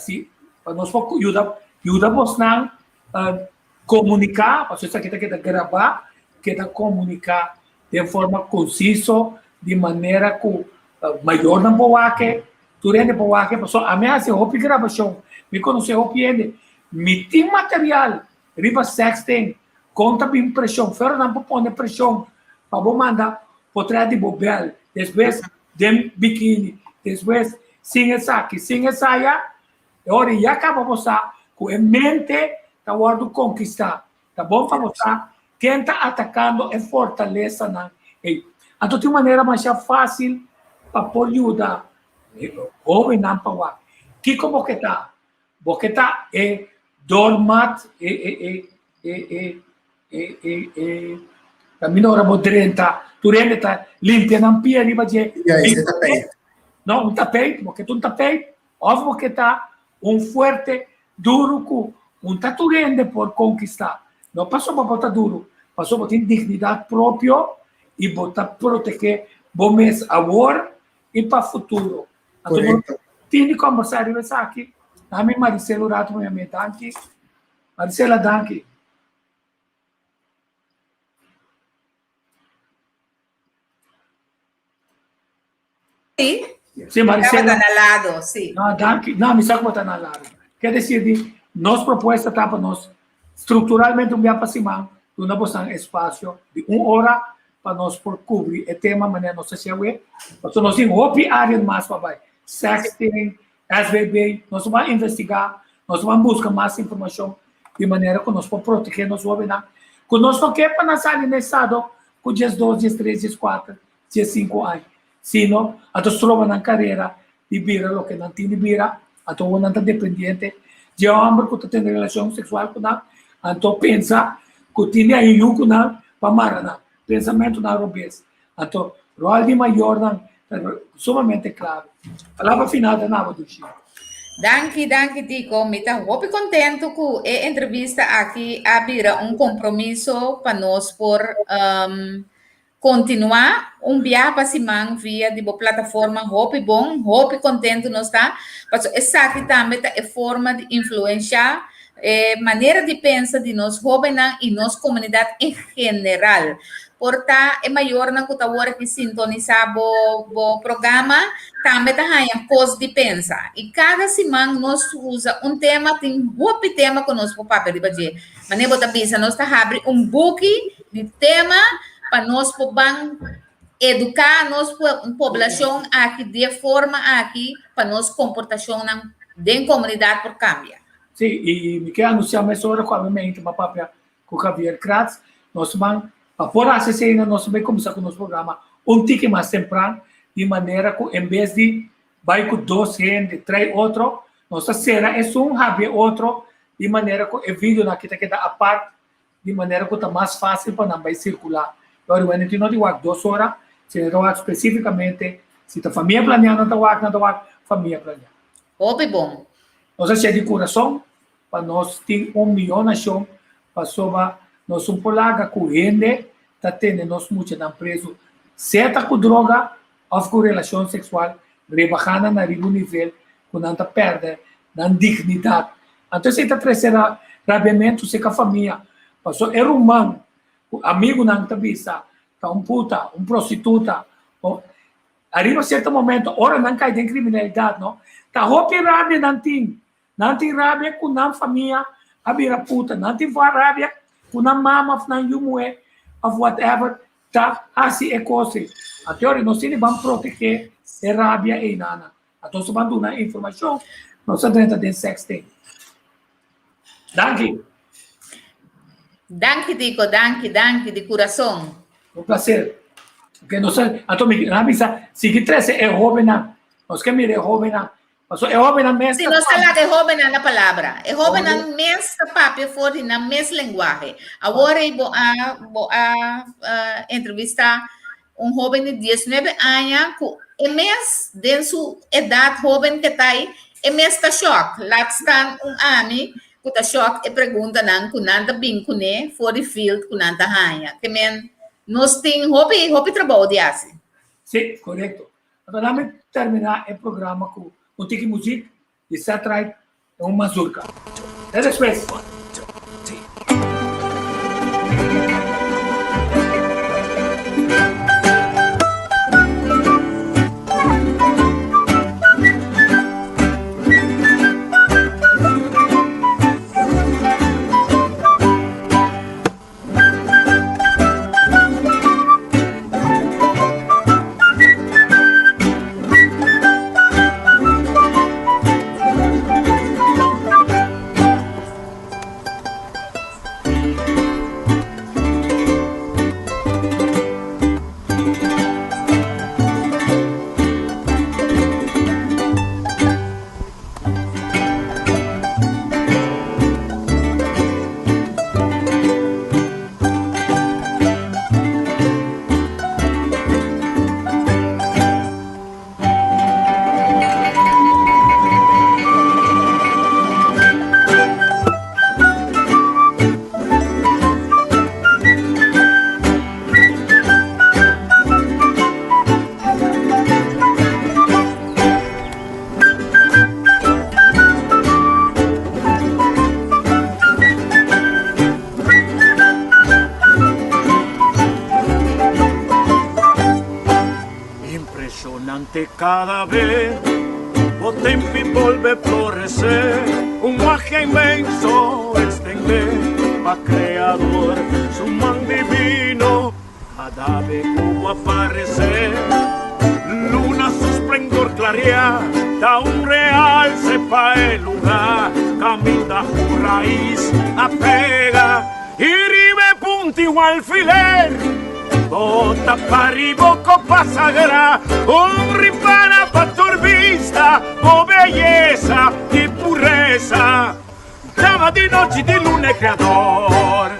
nós ajudar você a comunicar, para você que gravar, que comunicar de forma concisa, de maneira que maior não pode durante a pessoa ameaça a gravação, me conhece a me tem material, riba sexting, conta bem pressão, fora não pode pôr pressão, para você mandar por trás de bobel, depois de biquíni, depois sem essa saia, e agora já acaba você com a mente da guarda conquistar, tá bom para você? Quem está atacando é fortaleza, então de maneira mais fácil para por ayuda, joven não para que como que tá? Porque tá dormat cammino ora modrenta, tu rende tá limpia não pia riba de Esse tapete. não um tapete, porque tu um tapete, óbvio porque tá fuerte duro com tu rende por conquistar. Não passou para botar duro, passou para ter dignidade própria e botar proteger bom mês agora e para futuro. Correto. Tem de conversar isso aqui. A mim Maricela Rato me danke. Maricela danke. Sim, Sim, Maricela. estava lado, sim. Não, danke. Não, me saco botar na lado. Quer dizer, nossa proposta está para nós estruturalmente dia para cima, nós buscamos espaço de 1 hora para nós por cobrir o tema maneira nossa CW. Então nós temos outra área mais para vai. Sexting, SVB, nós vamos investigar, nós vamos buscar mais informação de maneira que nós podemos proteger nosso governo. Que nós não queremos para nós ali no estado com dias 2, dias 3, dias 4, dias 5 anos. Sino, a nós trova na carreira de bira, o que não tem de bira, a nós não está dependente de homem que tem relação sexual com nós, a nós pensa que tem aí um com nós para marana, pensamento na robês. A nós, rol de maior, sumamente claro. Palavra final da nova do Chico. Danke, Tico. Me está muito contento com a entrevista aqui abrir compromisso para nós por continuar viagem para cima via de plataforma Hope bom, Hope contento nós está. Mas essa aqui também é forma de influenciar maneira de pensar de nós jovens e nossa comunidade em geral. Portanto, é maior na que agora que sintonizar o programa, também tem coisa de pensar. E cada semana nós usa tema, tem um tema que nós podemos fazer. Mas nem botar bisa, nós abrir book de tema para nós poder educar nossa população aqui de forma aqui para nossa comportação da comunidade por cambiar. Sim, e me quero anunciar mais hora com a minha íntima papel com o Javier Kratz. Nós vamos por assistir, nós vamos começar com o nosso programa tique mais temprano, de maneira que, em vez de vai com 2 gente, 3 outro, nós será Javier outro, de maneira que o vídeo aqui está a parte, de maneira que está mais fácil para não vai circular. Agora, quando a gente não tem 2 horas, se não especificamente, se a família planeando, não tem família planeando. Hope bom. Nós achamos de coração, para nós ter 1 milhão de chão, para soba nós polaga correndo, está tendo nós muito na preso, certa com droga, ou com relação sexual, rebajando na nível, quando não perde, na dignidade. Então, se está trazendo rabiamento, se com a família, passou é humano, amigo não está vista, está puta, prostituta, arriba certo momento, ora não cai em criminalidade, não? Está roupa rábia não tem rábia com a família, a vira puta, não tem rábia com a mama, não yumue, of whatever, tá assim é coisa. A teoria nós vamos proteger a rábia e nana. Então, se vamos dar informação, nós estamos de sexting. Danke. Danke, Tico, danke, de coração. Prazer. Porque nós, então, se que três é jovem, nós queremos ir jovem, mas é jovem mesmo. Se nós falamos de jovem na palavra, é jovem na mesma papel, for na mesma linguagem. Agora eu vou entrevistar jovem de 19 anos, que é mesmo, dentro sua idade jovem que está aí, é mesmo está choque. Lá está ano, que está choque e pergunta não, que não está bem com ele, for de field, que não está ranha. Que men, nós temos hobby trabalho de assim. Sim, correto. Então, vamos terminar o programa com tique música e satrai uma mazurca. Até depois. cada vez o tempo volve florecer, un magia inmenso extender a Creador su man divino, cada vez como aparecer, luna su esplendor clarear, da un real sepa el lugar, camina por raíz, apega y ribe punti un alfiler, bota para arriba copa sagrada, un ripara pa' turbista, o belleza y pureza, llama di noche di luna creador.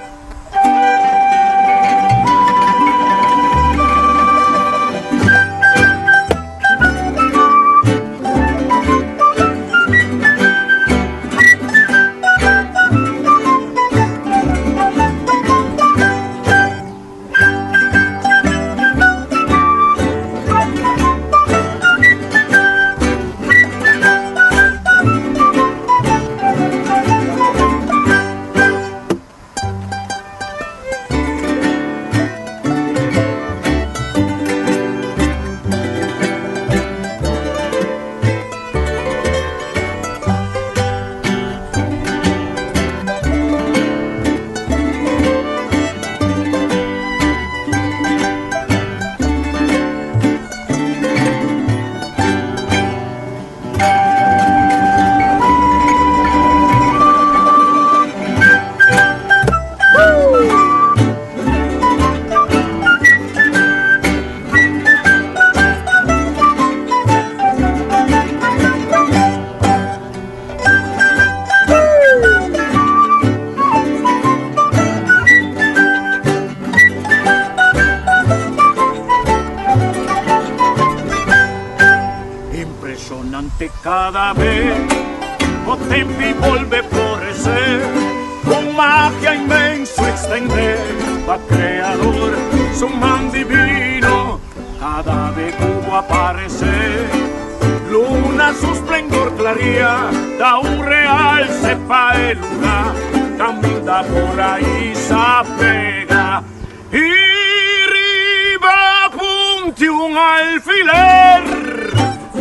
Cada vez o tempo volve florecer, con magia inmenso extender, va Creador su man divino, cada vez como aparecer, luna su esplendor claría, da un real sepa el lugar, camina por ahí se pega y riba punti un alfiler.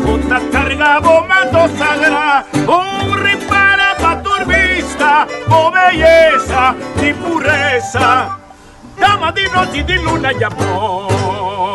Bota carga bomando sagrada, un ripara pa' turbista, o belleza y pureza, dama di noche di luna y amor.